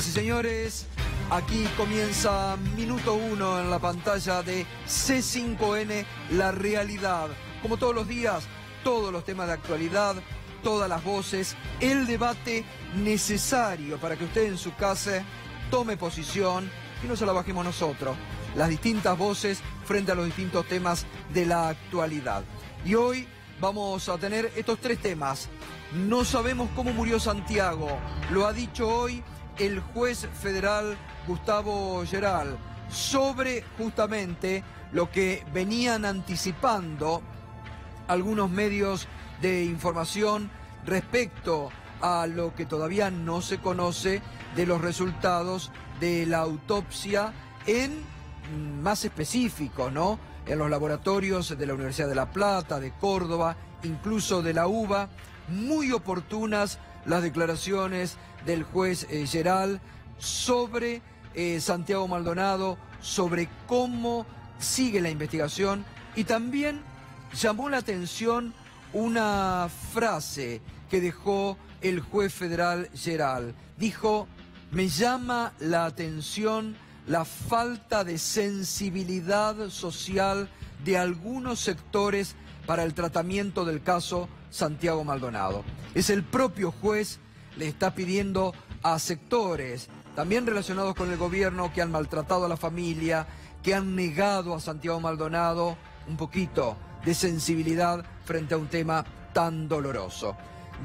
Señoras y señores, aquí comienza Minuto 1 en la pantalla de C5N, La Realidad. Como todos los días, todos los temas de actualidad, todas las voces, el debate necesario para que usted en su casa tome posición y no se la bajemos nosotros. Las distintas voces frente a los distintos temas de la actualidad. Y hoy vamos a tener estos tres temas. No sabemos cómo murió Santiago, lo ha dicho hoy el juez federal Gustavo Geral, sobre justamente lo que venían anticipando algunos medios de información respecto a lo que todavía no se conoce de los resultados de la autopsia en más específico, ¿no? En los laboratorios de la Universidad de La Plata, de Córdoba, incluso de la UBA. Muy oportunas las declaraciones del juez Geral sobre Santiago Maldonado, sobre cómo sigue la investigación, y también llamó la atención una frase que dejó el juez federal Geral. Dijo: me llama la atención la falta de sensibilidad social de algunos sectores para el tratamiento del caso Santiago Maldonado. Es el propio juez, le está pidiendo a sectores también relacionados con el gobierno que han maltratado a la familia, que han negado a Santiago Maldonado, un poquito de sensibilidad frente a un tema tan doloroso.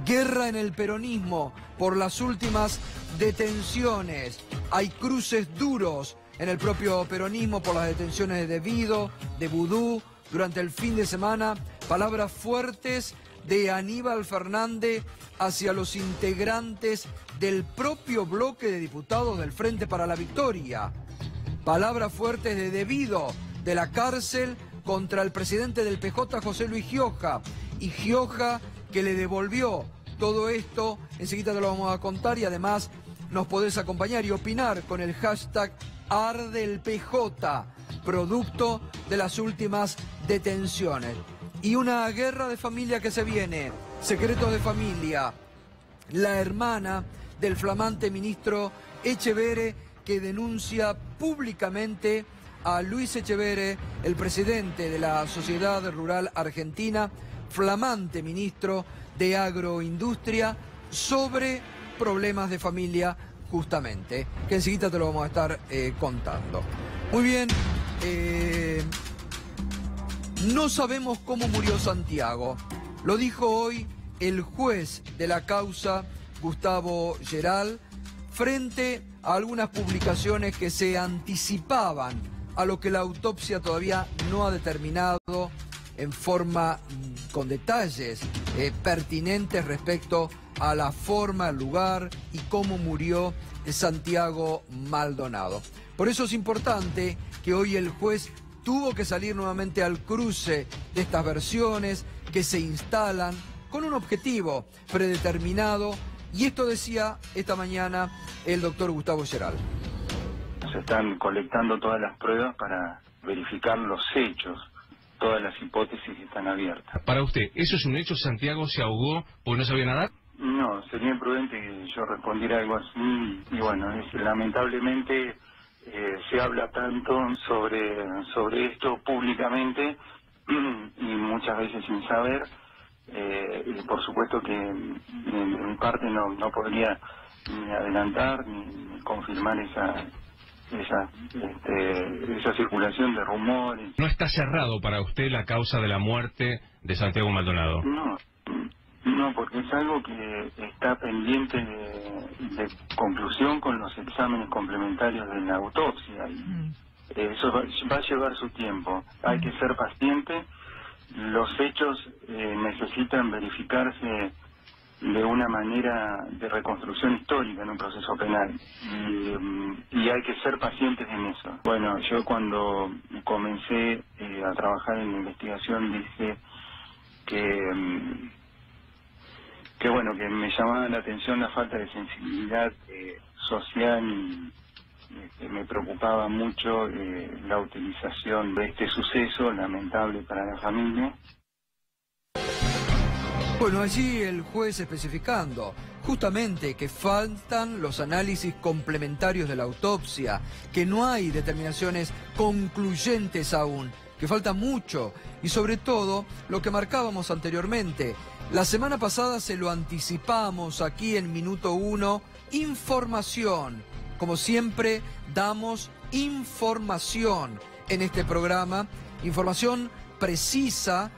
Guerra en el peronismo por las últimas detenciones. Hay cruces duros en el propio peronismo por las detenciones de Vido, de Vudú, durante el fin de semana. Palabras fuertes de Aníbal Fernández hacia los integrantes del propio bloque de diputados del Frente para la Victoria. Palabras fuertes de Vido, de la cárcel, contra el presidente del PJ, José Luis Gioja. Y Gioja, que le devolvió todo esto, enseguida te lo vamos a contar, y además nos podés acompañar y opinar con el hashtag #ArdeLPJ, producto de las últimas detenciones. Y una guerra de familia que se viene, secretos de familia. La hermana del flamante ministro Echeverre, que denuncia públicamente a Luis Echeverre, el presidente de la Sociedad Rural Argentina, flamante ministro de Agroindustria, sobre problemas de familia justamente, que enseguida te lo vamos a estar contando. Muy bien, no sabemos cómo murió Santiago. Lo dijo hoy el juez de la causa, Gustavo Geral, frente a algunas publicaciones que se anticipaban a lo que la autopsia todavía no ha determinado en forma, con detalles pertinentes respecto a la forma, el lugar y cómo murió Santiago Maldonado. Por eso es importante que hoy el juez tuvo que salir nuevamente al cruce de estas versiones que se instalan con un objetivo predeterminado, y esto decía esta mañana el doctor Gustavo Geral. Se están colectando todas las pruebas para verificar los hechos. Todas las hipótesis están abiertas. Para usted, ¿eso es un hecho? ¿Santiago se ahogó porque no sabía nadar? No, sería imprudente que yo respondiera algo así. Y bueno, lamentablemente se habla tanto sobre esto públicamente y muchas veces sin saber. Y por supuesto que en mi parte no podría ni adelantar ni confirmar esa circulación de rumores. ¿No está cerrado para usted la causa de la muerte de Santiago Maldonado? No, porque es algo que está pendiente de conclusión con los exámenes complementarios de la autopsia. Y eso va a llevar su tiempo. Hay que ser paciente. Los hechos necesitan verificarse de una manera de reconstrucción histórica en un proceso penal, y hay que ser pacientes en eso. Bueno, yo cuando comencé a trabajar en la investigación dije que bueno, que me llamaba la atención la falta de sensibilidad social, y me preocupaba mucho la utilización de este suceso lamentable para la familia. Bueno, allí el juez especificando justamente que faltan los análisis complementarios de la autopsia, que no hay determinaciones concluyentes aún, que falta mucho y sobre todo lo que marcábamos anteriormente. La semana pasada se lo anticipamos aquí en Minuto 1, información. Como siempre, damos información en este programa, información precisa,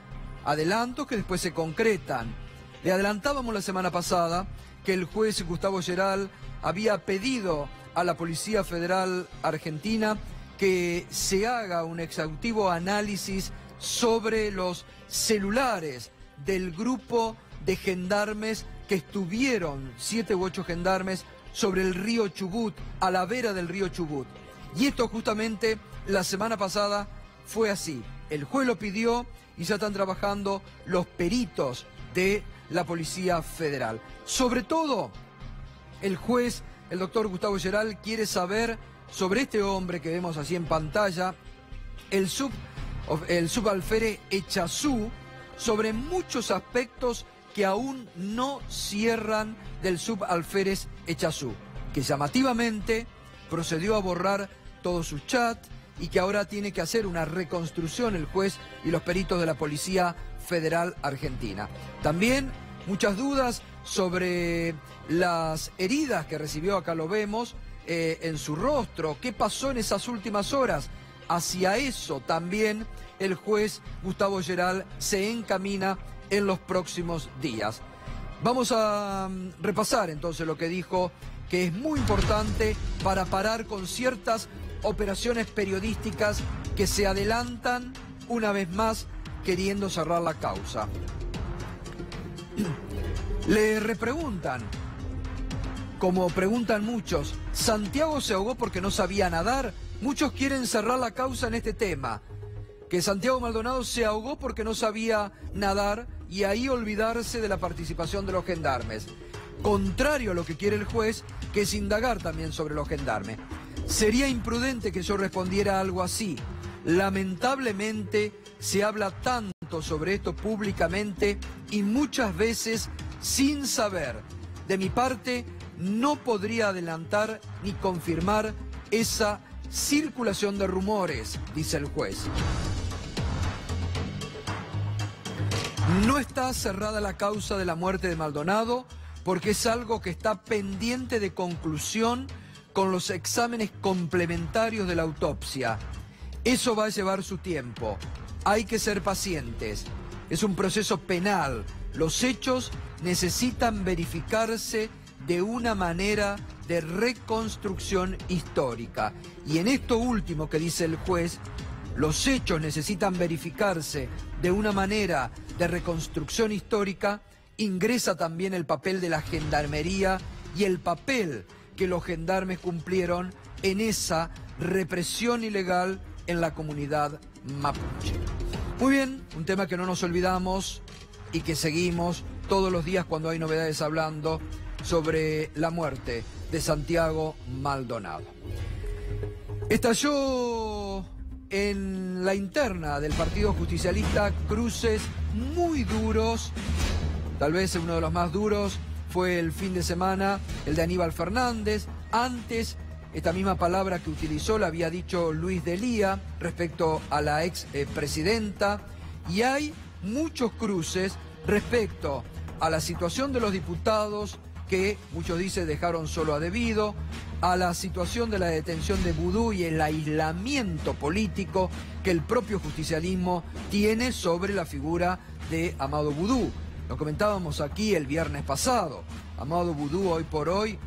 adelantos que después se concretan. Le adelantábamos la semana pasada que el juez Gustavo Geral había pedido a la Policía Federal Argentina que se haga un exhaustivo análisis sobre los celulares del grupo de gendarmes que estuvieron, 7 u 8 gendarmes, sobre el río Chubut, a la vera del río Chubut. Y esto justamente la semana pasada fue así. El juez lo pidió y ya están trabajando los peritos de la Policía Federal. Sobre todo, el juez, el doctor Gustavo Geral, quiere saber sobre este hombre que vemos así en pantalla, el subalférez Echazú, sobre muchos aspectos que aún no cierran del subalférez Echazú, que llamativamente procedió a borrar todos sus chats y que ahora tiene que hacer una reconstrucción el juez y los peritos de la Policía Federal Argentina. También muchas dudas sobre las heridas que recibió, acá lo vemos, en su rostro. ¿Qué pasó en esas últimas horas? Hacia eso también el juez Gustavo Geral se encamina en los próximos días. Vamos a repasar entonces lo que dijo, que es muy importante para parar con ciertas operaciones periodísticas que se adelantan una vez más queriendo cerrar la causa. Le repreguntan, como preguntan muchos, ¿Santiago se ahogó porque no sabía nadar? Muchos quieren cerrar la causa en este tema, que Santiago Maldonado se ahogó porque no sabía nadar y ahí olvidarse de la participación de los gendarmes. Contrario a lo que quiere el juez, que es indagar también sobre los gendarmes. Sería imprudente que yo respondiera algo así. Lamentablemente se habla tanto sobre esto públicamente y muchas veces sin saber. De mi parte, no podría adelantar ni confirmar esa circulación de rumores, dice el juez. No está cerrada la causa de la muerte de Maldonado porque es algo que está pendiente de conclusión con los exámenes complementarios de la autopsia. Eso va a llevar su tiempo. Hay que ser pacientes. Es un proceso penal. Los hechos necesitan verificarse de una manera de reconstrucción histórica. Y en esto último que dice el juez, los hechos necesitan verificarse de una manera de reconstrucción histórica, ingresa también el papel de la gendarmería y el papel que los gendarmes cumplieron en esa represión ilegal en la comunidad mapuche. Muy bien, un tema que no nos olvidamos y que seguimos todos los días cuando hay novedades hablando sobre la muerte de Santiago Maldonado. Estalló en la interna del Partido Justicialista cruces muy duros, tal vez uno de los más duros fue el fin de semana, el de Aníbal Fernández. Antes, esta misma palabra que utilizó la había dicho Luis Delía respecto a la ex presidenta. Y hay muchos cruces respecto a la situación de los diputados que muchos dicen dejaron solo a Debido, a la situación de la detención de Vudú y el aislamiento político que el propio justicialismo tiene sobre la figura de Amado Vudú. Lo comentábamos aquí el viernes pasado. Amado Vudú hoy por hoy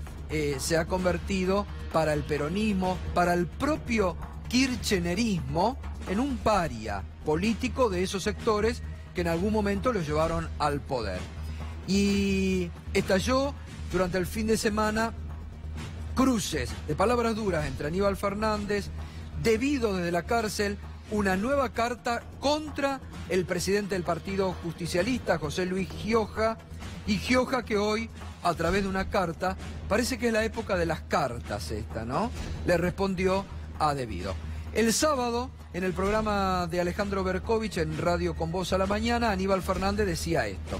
se ha convertido para el peronismo, para el propio kirchnerismo, en un paria político de esos sectores que en algún momento lo llevaron al poder. Y estalló durante el fin de semana cruces de palabras duras entre Aníbal Fernández, Debido desde la cárcel, una nueva carta contra el presidente del Partido Justicialista, José Luis Gioja, y Gioja que hoy, a través de una carta, parece que es la época de las cartas esta, ¿no? Le respondió a Debido. El sábado, en el programa de Alejandro Berkovich en Radio Con Voz a la Mañana, Aníbal Fernández decía esto.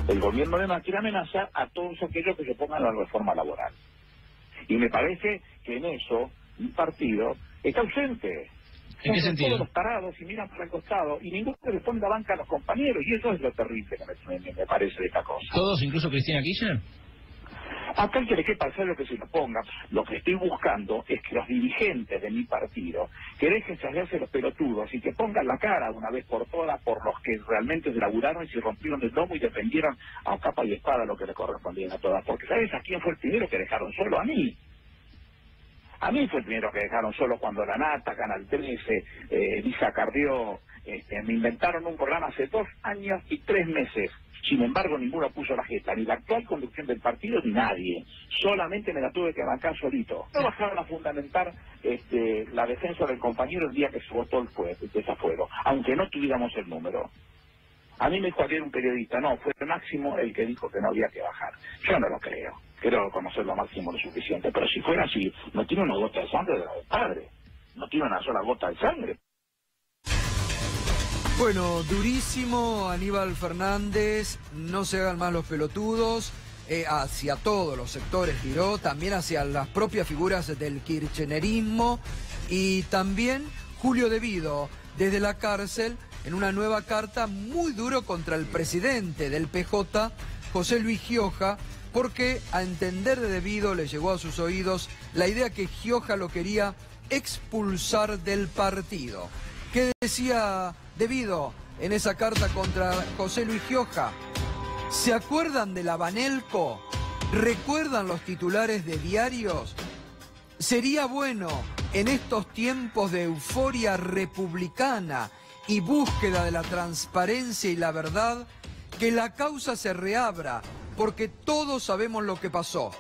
El gobierno de Macri amenaza a todos aquellos que se pongan a la reforma laboral. Y me parece que en eso un partido está ausente. ¿En qué sentido? Todos los parados y miran para el costado y ninguno le pone la banca a los compañeros, y eso es lo terrible que me parece de esta cosa. ¿Todos, incluso Cristina Kirchner? Acá el que le quepa hacer lo que se lo ponga. Lo que estoy buscando es que los dirigentes de mi partido, que dejen de hacerse los pelotudos y que pongan la cara de una vez por todas por los que realmente se laburaron y se rompieron el lomo y defendieron a capa y espada lo que le correspondía a todas. Porque ¿sabes a quién fue el primero que dejaron solo? A mí. A mí fue el primero que dejaron solo cuando La Nata, Canal 13, Lisa Cardió, me inventaron un programa hace 2 años y 3 meses. Sin embargo, ninguno puso la jeta, ni la actual conducción del partido, ni nadie. Solamente me la tuve que bancar solito. No bajaron a fundamentar la defensa del compañero el día que se votó el desafuero, aunque no tuviéramos el número. A mí me dijo ayer un periodista, no, fue Máximo el que dijo que no había que bajar. Yo no lo creo. Creo conocer lo Máximo lo suficiente. Pero si fuera así, no tiene una gota de sangre de la del padre. No tiene una sola gota de sangre. Bueno, durísimo, Aníbal Fernández, no se hagan más los pelotudos, hacia todos los sectores tiró, también hacia las propias figuras del kirchnerismo, y también Julio De Vido, desde la cárcel, en una nueva carta muy duro contra el presidente del PJ, José Luis Gioja, porque a entender de De Vido le llegó a sus oídos la idea que Gioja lo quería expulsar del partido. ¿Qué decía De Vido en esa carta contra José Luis Gioja? ¿Se acuerdan de la Banelco? ¿Recuerdan los titulares de diarios? Sería bueno, en estos tiempos de euforia republicana y búsqueda de la transparencia y la verdad, que la causa se reabra, porque todos sabemos lo que pasó.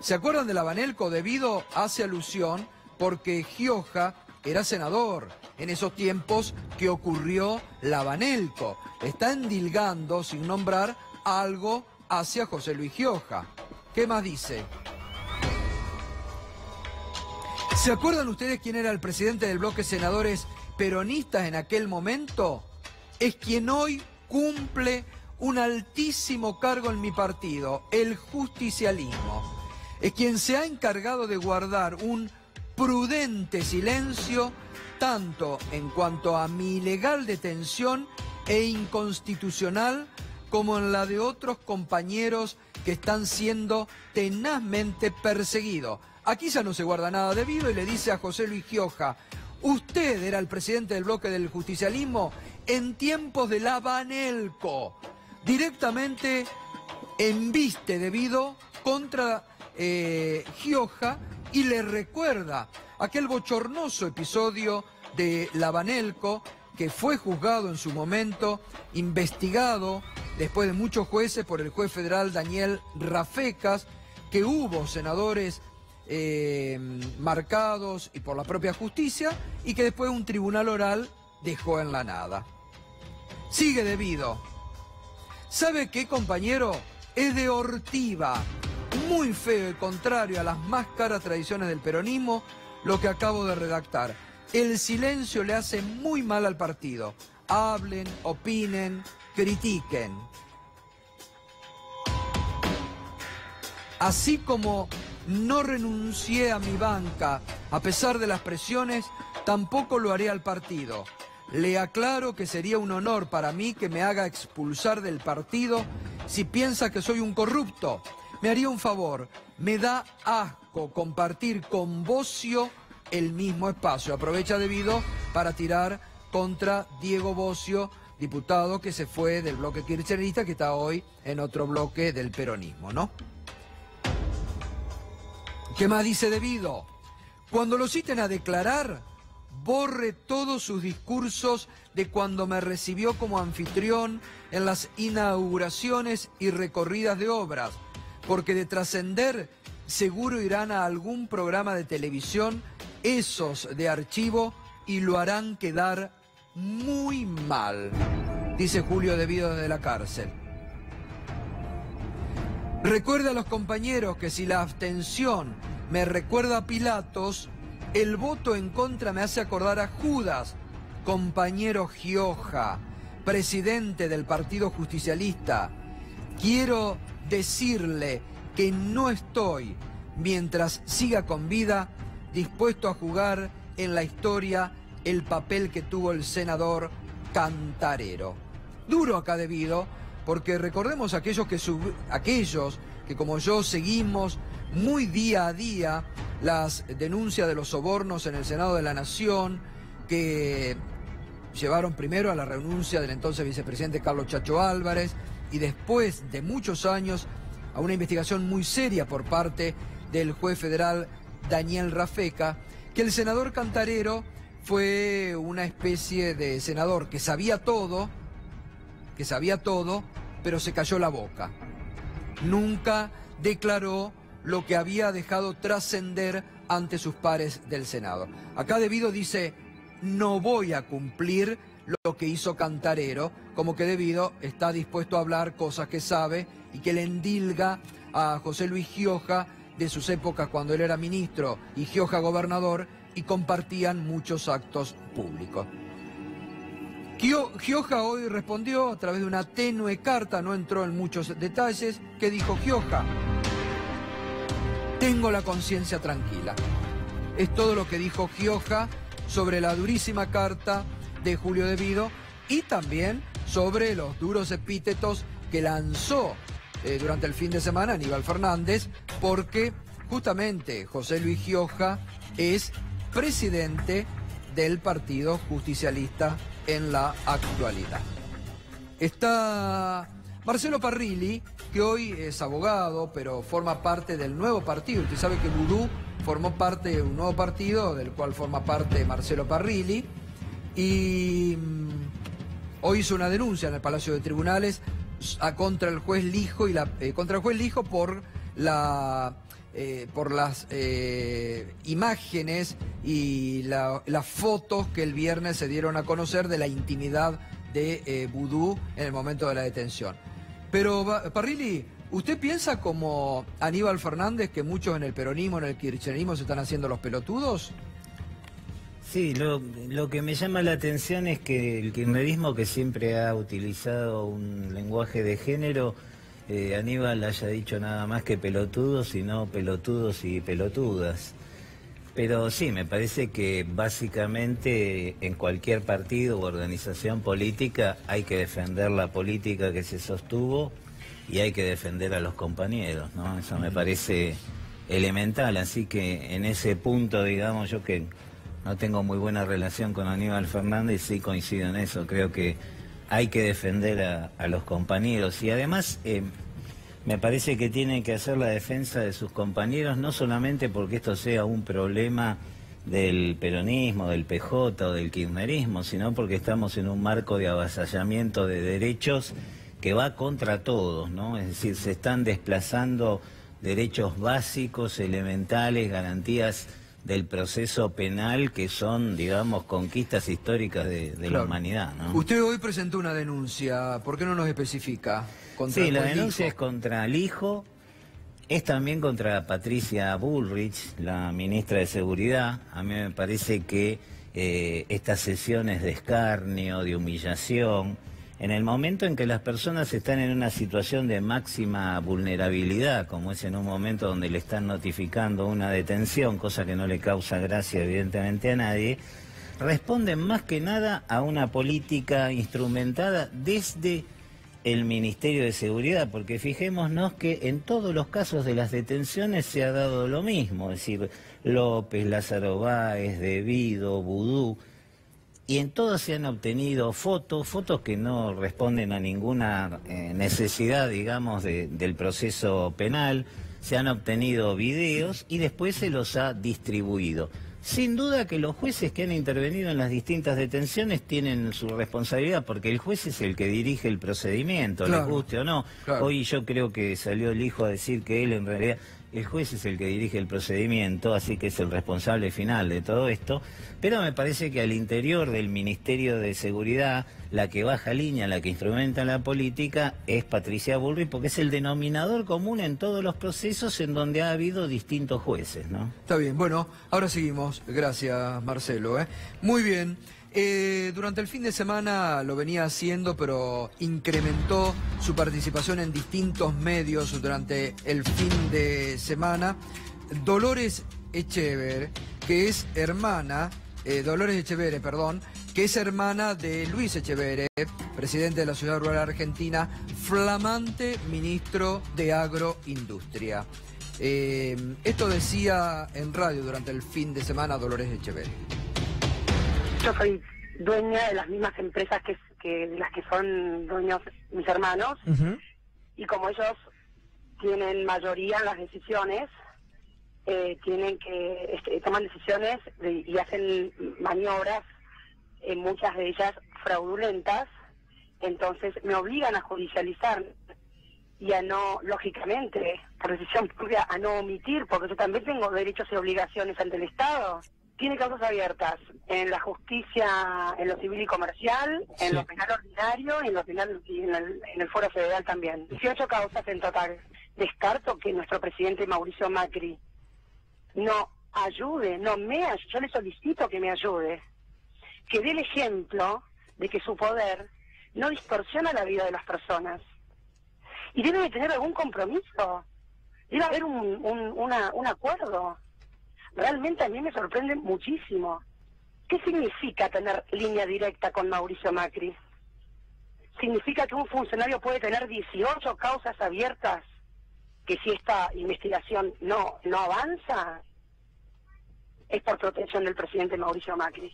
¿Se acuerdan de la Banelco? De Vido hace alusión porque Gioja era senador en esos tiempos que ocurrió la Banelco. Está endilgando, sin nombrar, algo hacia José Luis Gioja. ¿Qué más dice? ¿Se acuerdan ustedes quién era el presidente del bloque de senadores peronistas en aquel momento? Es quien hoy cumple un altísimo cargo en mi partido, el justicialismo. Es quien se ha encargado de guardar un prudente silencio, tanto en cuanto a mi ilegal detención e inconstitucional, como en la de otros compañeros que están siendo tenazmente perseguidos. Aquí ya no se guarda nada de Vido y le dice a José Luis Gioja, usted era el presidente del bloque del justicialismo en tiempos de la Banelco. Directamente embiste De Vido contra Gioja y le recuerda aquel bochornoso episodio de la Banelco que fue juzgado en su momento, investigado después de muchos jueces por el juez federal Daniel Rafecas, que hubo senadores marcados y por la propia justicia y que después un tribunal oral dejó en la nada. Sigue De Vido. ¿Sabe qué, compañero? Es de ortiva, muy feo y contrario a las más caras tradiciones del peronismo, lo que acabo de redactar. El silencio le hace muy mal al partido. Hablen, opinen, critiquen. Así como no renuncié a mi banca a pesar de las presiones, tampoco lo haré al partido. Le aclaro que sería un honor para mí que me haga expulsar del partido si piensa que soy un corrupto. Me haría un favor, me da asco compartir con Bocio el mismo espacio. Aprovecha De Vido para tirar contra Diego Bocio, diputado que se fue del bloque kirchnerista, que está hoy en otro bloque del peronismo, ¿no? ¿Qué más dice De Vido? Cuando lo citen a declarar, borre todos sus discursos de cuando me recibió como anfitrión en las inauguraciones y recorridas de obras, porque de trascender seguro irán a algún programa de televisión esos de archivo y lo harán quedar muy mal, dice Julio De Vido desde la cárcel. Recuerda a los compañeros que si la abstención me recuerda a Pilatos, el voto en contra me hace acordar a Judas, compañero Gioja, presidente del Partido Justicialista. quiero decirle que no estoy, mientras siga con vida, dispuesto a jugar en la historia el papel que tuvo el senador Cantarero. Duro acá debido, porque recordemos aquellos que como yo seguimos muy día a día las denuncias de los sobornos en el Senado de la Nación, que llevaron primero a la renuncia del entonces vicepresidente Carlos Chacho Álvarez y después de muchos años a una investigación muy seria por parte del juez federal Daniel Rafeca, que el senador Cantarero fue una especie de senador que sabía todo, pero se cayó la boca. Nunca declaró lo que había dejado trascender ante sus pares del Senado. Acá debido dice, no voy a cumplir lo que hizo Cantarero, como que debido está dispuesto a hablar cosas que sabe y que le endilga a José Luis Gioja de sus épocas cuando él era ministro y Gioja gobernador y compartían muchos actos públicos. Gioja hoy respondió a través de una tenue carta, no entró en muchos detalles, que dijo Gioja: tengo la conciencia tranquila. Es todo lo que dijo Gioja sobre la durísima carta de Julio Debido y también sobre los duros epítetos que lanzó durante el fin de semana Aníbal Fernández, porque justamente José Luis Gioja es presidente del Partido Justicialista en la actualidad. Está Marcelo Parrilli, que hoy es abogado, pero forma parte del nuevo partido. Usted sabe que Vudú formó parte de un nuevo partido, del cual forma parte Marcelo Parrilli, y hoy hizo una denuncia en el Palacio de Tribunales contra el juez Lijo por las imágenes y las fotos que el viernes se dieron a conocer de la intimidad de Vudú en el momento de la detención. Pero, Parrilli, ¿usted piensa como Aníbal Fernández que muchos en el peronismo, en el kirchnerismo se están haciendo los pelotudos? Sí, lo que me llama la atención es que el kirchnerismo, que siempre ha utilizado un lenguaje de género, Aníbal haya dicho nada más que pelotudos y no pelotudos y pelotudas. Pero sí, me parece que básicamente en cualquier partido u organización política hay que defender la política que se sostuvo y hay que defender a los compañeros, ¿no? Eso me parece elemental, así que en ese punto, digamos, yo que no tengo muy buena relación con Aníbal Fernández, sí coincido en eso, creo que hay que defender a los compañeros y además me parece que tienen que hacer la defensa de sus compañeros, no solamente porque esto sea un problema del peronismo, del PJ o del kirchnerismo, sino porque estamos en un marco de avasallamiento de derechos que va contra todos, ¿no? Es decir, se están desplazando derechos básicos, elementales, garantías del proceso penal que son, digamos, conquistas históricas de la humanidad, ¿no? Usted hoy presentó una denuncia, ¿por qué no nos especifica? Sí, la denuncia es contra Lijo, es también contra Patricia Bullrich, la ministra de Seguridad. A mí me parece que estas sesiones de escarnio, de humillación, en el momento en que las personas están en una situación de máxima vulnerabilidad, como es en un momento donde le están notificando una detención, cosa que no le causa gracia evidentemente a nadie, responden más que nada a una política instrumentada desde el Ministerio de Seguridad, porque fijémonos que en todos los casos de las detenciones se ha dado lo mismo, es decir, López, Lázaro Báez, Debido, Vudú, y en todas se han obtenido fotos que no responden a ninguna necesidad, digamos, del proceso penal, se han obtenido videos y después se los ha distribuido. Sin duda que los jueces que han intervenido en las distintas detenciones tienen su responsabilidad, porque el juez es el que dirige el procedimiento, claro, les guste o no. Claro. Hoy yo creo que salió el hijo a decir que él en realidad, el juez es el que dirige el procedimiento, así que es el responsable final de todo esto, pero me parece que al interior del Ministerio de Seguridad, la que baja línea, la que instrumenta la política, es Patricia Bullrich, porque es el denominador común en todos los procesos en donde ha habido distintos jueces, ¿no? Está bien, bueno, ahora seguimos. Gracias, Marcelo. Muy bien. Durante el fin de semana lo venía haciendo, pero incrementó su participación en distintos medios durante el fin de semana. Dolores Echeverre, que es hermana, que es hermana de Luis Echeverre, presidente de la Sociedad Rural Argentina, flamante ministro de Agroindustria. Esto decía en radio durante el fin de semana Dolores Echeverre. Yo soy dueña de las mismas empresas que de las que son dueños mis hermanos, y como ellos tienen mayoría en las decisiones, toman decisiones y hacen maniobras, muchas de ellas fraudulentas, entonces me obligan a judicializar y a no, lógicamente, por decisión propia, a no omitir, porque yo también tengo derechos y obligaciones ante el Estado. Tiene causas abiertas en la justicia, en lo civil y comercial, en lo penal ordinario y en lo penal y en el Foro Federal también. 18 causas en total. Descarto que nuestro presidente Mauricio Macri no ayude, yo le solicito que me ayude, que dé el ejemplo de que su poder no distorsiona la vida de las personas. Y debe de tener algún compromiso, debe haber un acuerdo. Realmente a mí me sorprende muchísimo. ¿Qué significa tener línea directa con Mauricio Macri? ¿Significa que un funcionario puede tener 18 causas abiertas, que si esta investigación no avanza, es por protección del presidente Mauricio Macri?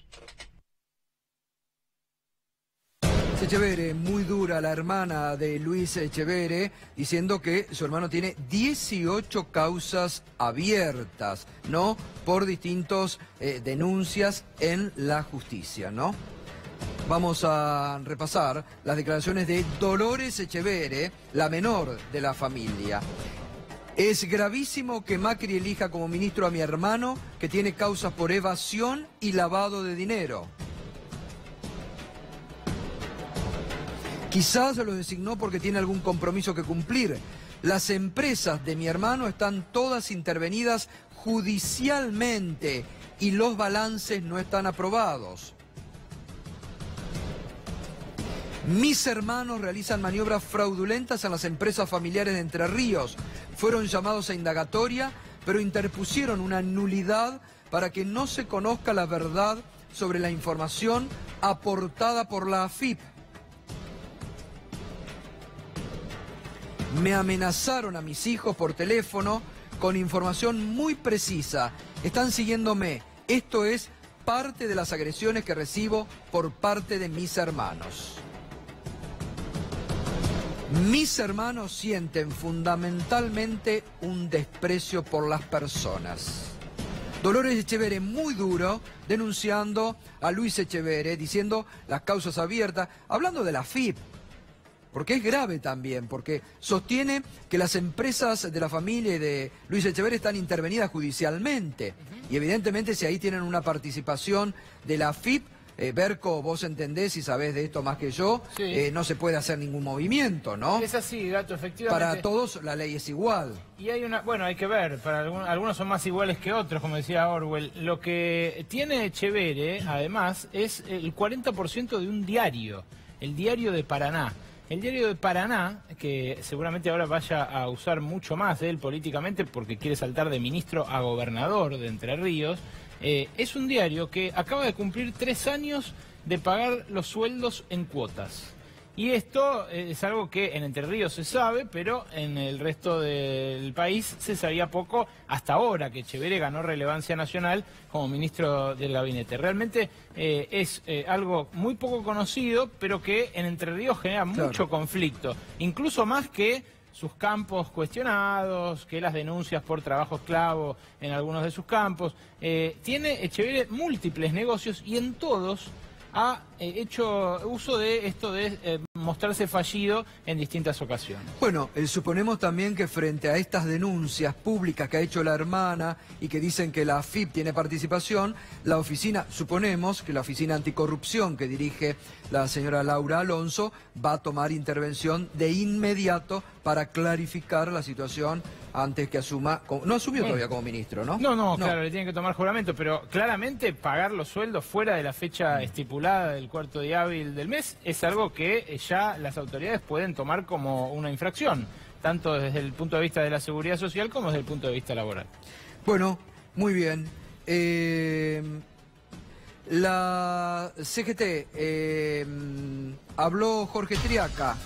Echeverre, muy dura la hermana de Luis Echeverre, diciendo que su hermano tiene 18 causas abiertas, ¿no? Por distintos denuncias en la justicia, ¿no? Vamos a repasar las declaraciones de Dolores Echeverre, la menor de la familia. Es gravísimo que Macri elija como ministro a mi hermano, que tiene causas por evasión y lavado de dinero. Quizás se lo designó porque tiene algún compromiso que cumplir. Las empresas de mi hermano están todas intervenidas judicialmente y los balances no están aprobados. Mis hermanos realizan maniobras fraudulentas en las empresas familiares de Entre Ríos. Fueron llamados a indagatoria, pero interpusieron una nulidad para que no se conozca la verdad sobre la información aportada por la AFIP. Me amenazaron a mis hijos por teléfono con información muy precisa. Están siguiéndome. Esto es parte de las agresiones que recibo por parte de mis hermanos. Mis hermanos sienten fundamentalmente un desprecio por las personas. Dolores Echeverre muy duro, denunciando a Luis Echeverre, diciendo las causas abiertas, hablando de la AFIP. Porque es grave también, porque sostiene que las empresas de la familia y de Luis Echeverre están intervenidas judicialmente. Y evidentemente si ahí tienen una participación de la AFIP, Berco, vos entendés y sabés de esto más que yo, no se puede hacer ningún movimiento, ¿no? Es así, Gato, efectivamente. Para todos la ley es igual. Y hay hay que ver, para algunos son más iguales que otros, como decía Orwell. Lo que tiene Echeverre, además, es el 40% de un diario, el Diario de Paraná. El Diario de Paraná, que seguramente ahora vaya a usar mucho más de él políticamente porque quiere saltar de ministro a gobernador de Entre Ríos, es un diario que acaba de cumplir 3 años de pagar los sueldos en cuotas. Y esto es algo que en Entre Ríos se sabe, pero en el resto del país se sabía poco hasta ahora que Echeverre ganó relevancia nacional como ministro del gabinete. Realmente es algo muy poco conocido, pero que en Entre Ríos genera mucho conflicto, incluso más que sus campos cuestionados, que las denuncias por trabajo esclavo en algunos de sus campos. Tiene Echeverre múltiples negocios y en todos ha hecho uso de esto de mostrarse fallido en distintas ocasiones. Bueno, suponemos también que frente a estas denuncias públicas que ha hecho la hermana y que dicen que la AFIP tiene participación, la oficina, suponemos que la oficina anticorrupción que dirige la señora Laura Alonso va a tomar intervención de inmediato para clarificar la situación antes que asuma. No asumió todavía como ministro, ¿no? No, claro, le tienen que tomar juramento, pero claramente pagar los sueldos fuera de la fecha estipulada del cuarto día hábil del mes es algo que ya las autoridades pueden tomar como una infracción, tanto desde el punto de vista de la seguridad social como desde el punto de vista laboral. Bueno, muy bien. La CGT, habló Jorge Triaca.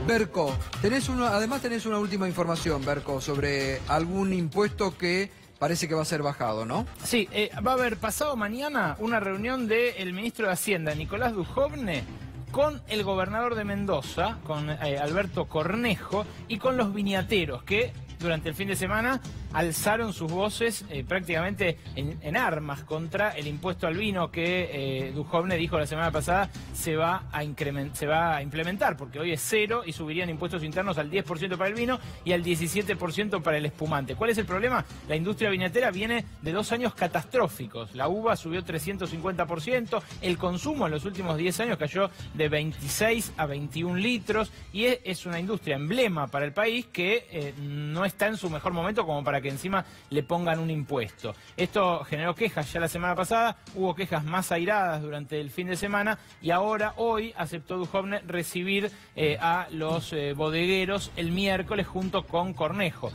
Berco, además tenés una última información, Berco, sobre algún impuesto que parece que va a ser bajado, ¿no? Sí, va a haber pasado mañana una reunión del ministro de Hacienda, Nicolás Dujovne, con el gobernador de Mendoza, con Alberto Cornejo, y con los viñateros, que durante el fin de semana alzaron sus voces prácticamente en armas contra el impuesto al vino que Dujovne dijo la semana pasada se va a implementar, porque hoy es 0 y subirían impuestos internos al 10% para el vino y al 17% para el espumante. ¿Cuál es el problema? La industria viñatera viene de 2 años catastróficos. La uva subió 350%, el consumo en los últimos 10 años cayó de 26 a 21 litros y es una industria emblema para el país que no está en su mejor momento como para que encima le pongan un impuesto. Esto generó quejas ya la semana pasada, hubo quejas más airadas durante el fin de semana y ahora, hoy, aceptó Dujovne recibir a los bodegueros el miércoles junto con Cornejo.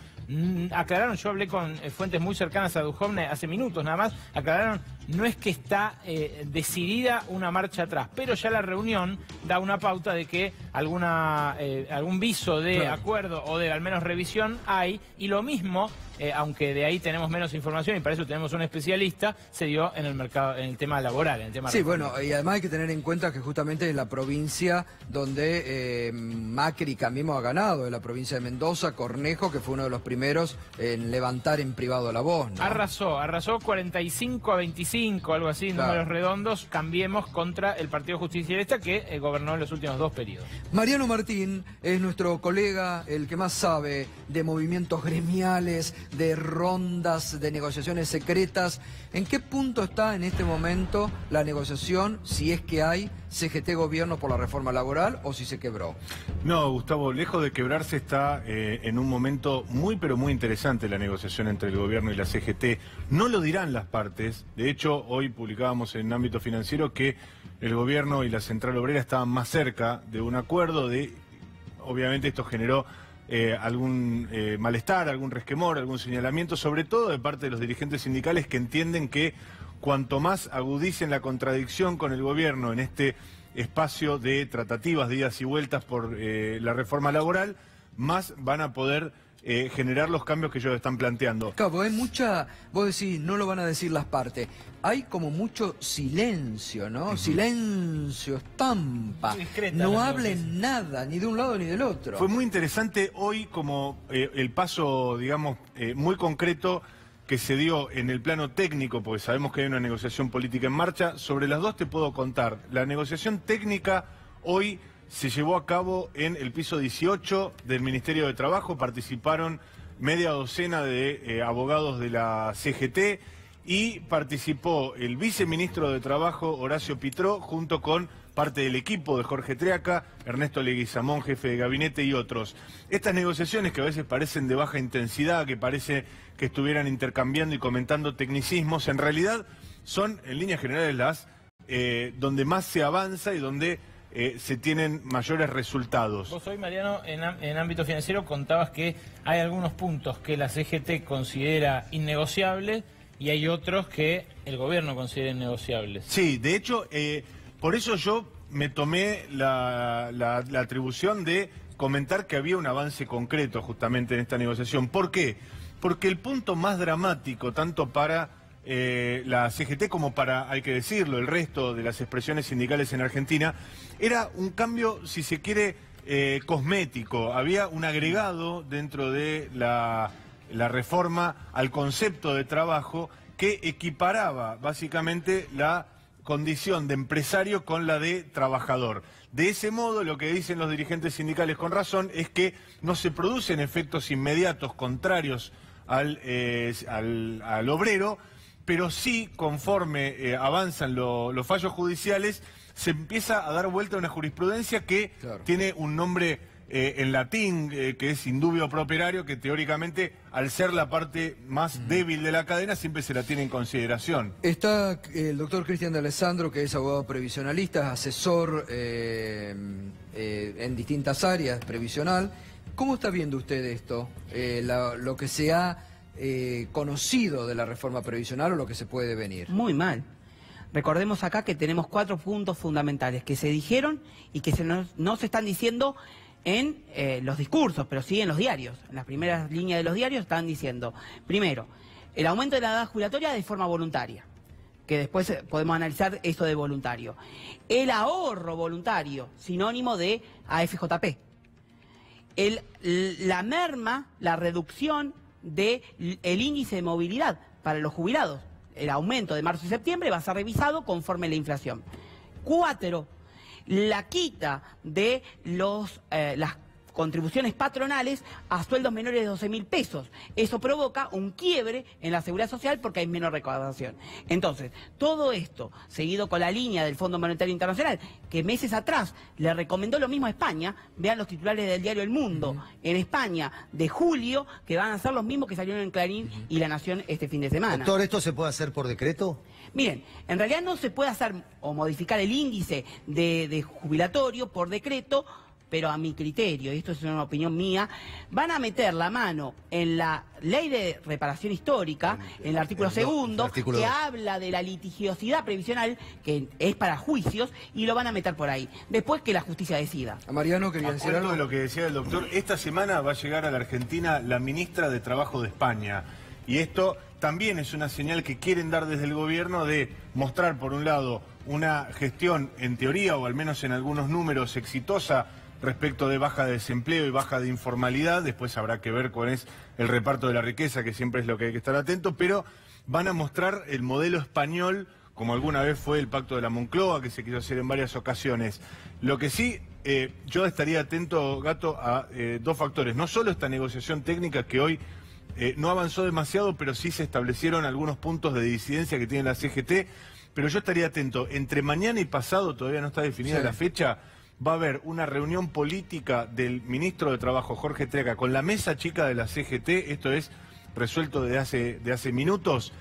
Aclararon, yo hablé con fuentes muy cercanas a Dujovne hace minutos nada más, aclararon, no es que está decidida una marcha atrás, pero ya la reunión da una pauta de que algún viso de acuerdo o de al menos revisión hay, y lo mismo, aunque de ahí tenemos menos información y para eso tenemos un especialista, se dio en el mercado, en el tema laboral, en el tema bueno, y además hay que tener en cuenta que justamente es la provincia donde Macri y Cambiemos ha ganado, en la provincia de Mendoza, Cornejo, que fue uno de los primeros en levantar en privado la voz, ¿no? Arrasó 45-25, algo así, números redondos, Cambiemos contra el Partido Justicialista que gobernó en los últimos 2 periodos. Mariano Martín es nuestro colega, el que más sabe de movimientos gremiales, de rondas, de negociaciones secretas. ¿En qué punto está en este momento la negociación, si es que hay CGT-Gobierno por la reforma laboral o si se quebró? No, Gustavo, lejos de quebrarse está en un momento muy pero muy interesante la negociación entre el Gobierno y la CGT. No lo dirán las partes. De hecho, hoy publicábamos en ámbito financiero que el Gobierno y la Central Obrera estaban más cerca de un acuerdo. Obviamente esto generó algún malestar, algún resquemor, algún señalamiento, sobre todo de parte de los dirigentes sindicales que entienden que cuanto más agudicen la contradicción con el gobierno en este espacio de tratativas, de idas y vueltas por la reforma laboral, más van a poder generar los cambios que ellos están planteando. Claro, hay mucha, vos decís, no lo van a decir las partes, hay como mucho silencio, ¿no? Silencio, estampa, no hablen nada, ni de un lado ni del otro. Fue muy interesante hoy como el paso, digamos, muy concreto que se dio en el plano técnico, porque sabemos que hay una negociación política en marcha. Sobre las dos te puedo contar. La negociación técnica hoy se llevó a cabo en el piso 18 del Ministerio de Trabajo. Participaron media docena de abogados de la CGT y participó el viceministro de Trabajo, Horacio Pitró, junto con parte del equipo de Jorge Triaca, Ernesto Leguizamón, jefe de gabinete, y otros. Estas negociaciones que a veces parecen de baja intensidad, que parece que estuvieran intercambiando y comentando tecnicismos, en realidad son en líneas generales las donde más se avanza y donde se tienen mayores resultados. Vos hoy, Mariano, en ámbito financiero contabas que hay algunos puntos que la CGT considera innegociables y hay otros que el gobierno considera innegociables. Sí, de hecho, por eso yo me tomé la atribución de comentar que había un avance concreto justamente en esta negociación. ¿Por qué? Porque el punto más dramático, tanto para la CGT como para, hay que decirlo, el resto de las expresiones sindicales en Argentina, era un cambio, si se quiere, cosmético. Había un agregado dentro de la reforma al concepto de trabajo que equiparaba básicamente la condición de empresario con la de trabajador. De ese modo, lo que dicen los dirigentes sindicales con razón es que no se producen efectos inmediatos contrarios al obrero, pero sí, conforme avanzan los fallos judiciales, se empieza a dar vuelta a una jurisprudencia que tiene un nombre en latín, que es indubio pro operario, que teóricamente, al ser la parte más débil de la cadena, siempre se la tiene en consideración. Está el doctor Cristian de Alessandro, que es abogado previsionalista, asesor en distintas áreas, previsional. ¿Cómo está viendo usted esto? Lo que se ha conocido de la reforma previsional o lo que se puede venir. Muy mal. Recordemos acá que tenemos 4 puntos fundamentales que se dijeron y que no se están diciendo en los discursos, pero sí en los diarios. En las primeras líneas de los diarios están diciendo, primero, el aumento de la edad jubilatoria de forma voluntaria, que después podemos analizar eso de voluntario. El ahorro voluntario, sinónimo de AFJP. La merma, la reducción del índice de movilidad para los jubilados. El aumento de marzo y septiembre va a ser revisado conforme la inflación. 4, la quita de las contribuciones patronales a sueldos menores de 12.000 pesos. Eso provoca un quiebre en la seguridad social porque hay menos recaudación. Entonces, todo esto, seguido con la línea del Fondo Monetario Internacional, que meses atrás le recomendó lo mismo a España, vean los titulares del diario El Mundo, en España, de julio, que van a ser los mismos que salieron en Clarín y La Nación este fin de semana. Doctor, ¿esto se puede hacer por decreto? Miren, en realidad no se puede hacer o modificar el índice de jubilatorio por decreto, pero a mi criterio, y esto es una opinión mía, van a meter la mano en la ley de reparación histórica, en el artículo segundo, que habla de la litigiosidad previsional, que es para juicios, y lo van a meter por ahí, después que la justicia decida. A Mariano quería decir algo de lo que decía el doctor. Esta semana va a llegar a la Argentina la ministra de Trabajo de España, y esto también es una señal que quieren dar desde el gobierno de mostrar, por un lado, una gestión en teoría, o al menos en algunos números, exitosa respecto de baja de desempleo y baja de informalidad. Después habrá que ver cuál es el reparto de la riqueza, que siempre es lo que hay que estar atento, pero van a mostrar el modelo español, como alguna vez fue el Pacto de la Moncloa, que se quiso hacer en varias ocasiones. Lo que sí, yo estaría atento, Gato, a 2 factores. No solo esta negociación técnica que hoy no avanzó demasiado, pero sí se establecieron algunos puntos de disidencia que tiene la CGT, pero yo estaría atento. Entre mañana y pasado, todavía no está definida la fecha, va a haber una reunión política del ministro de Trabajo, Jorge Tríaca, con la mesa chica de la CGT, esto es resuelto de hace minutos,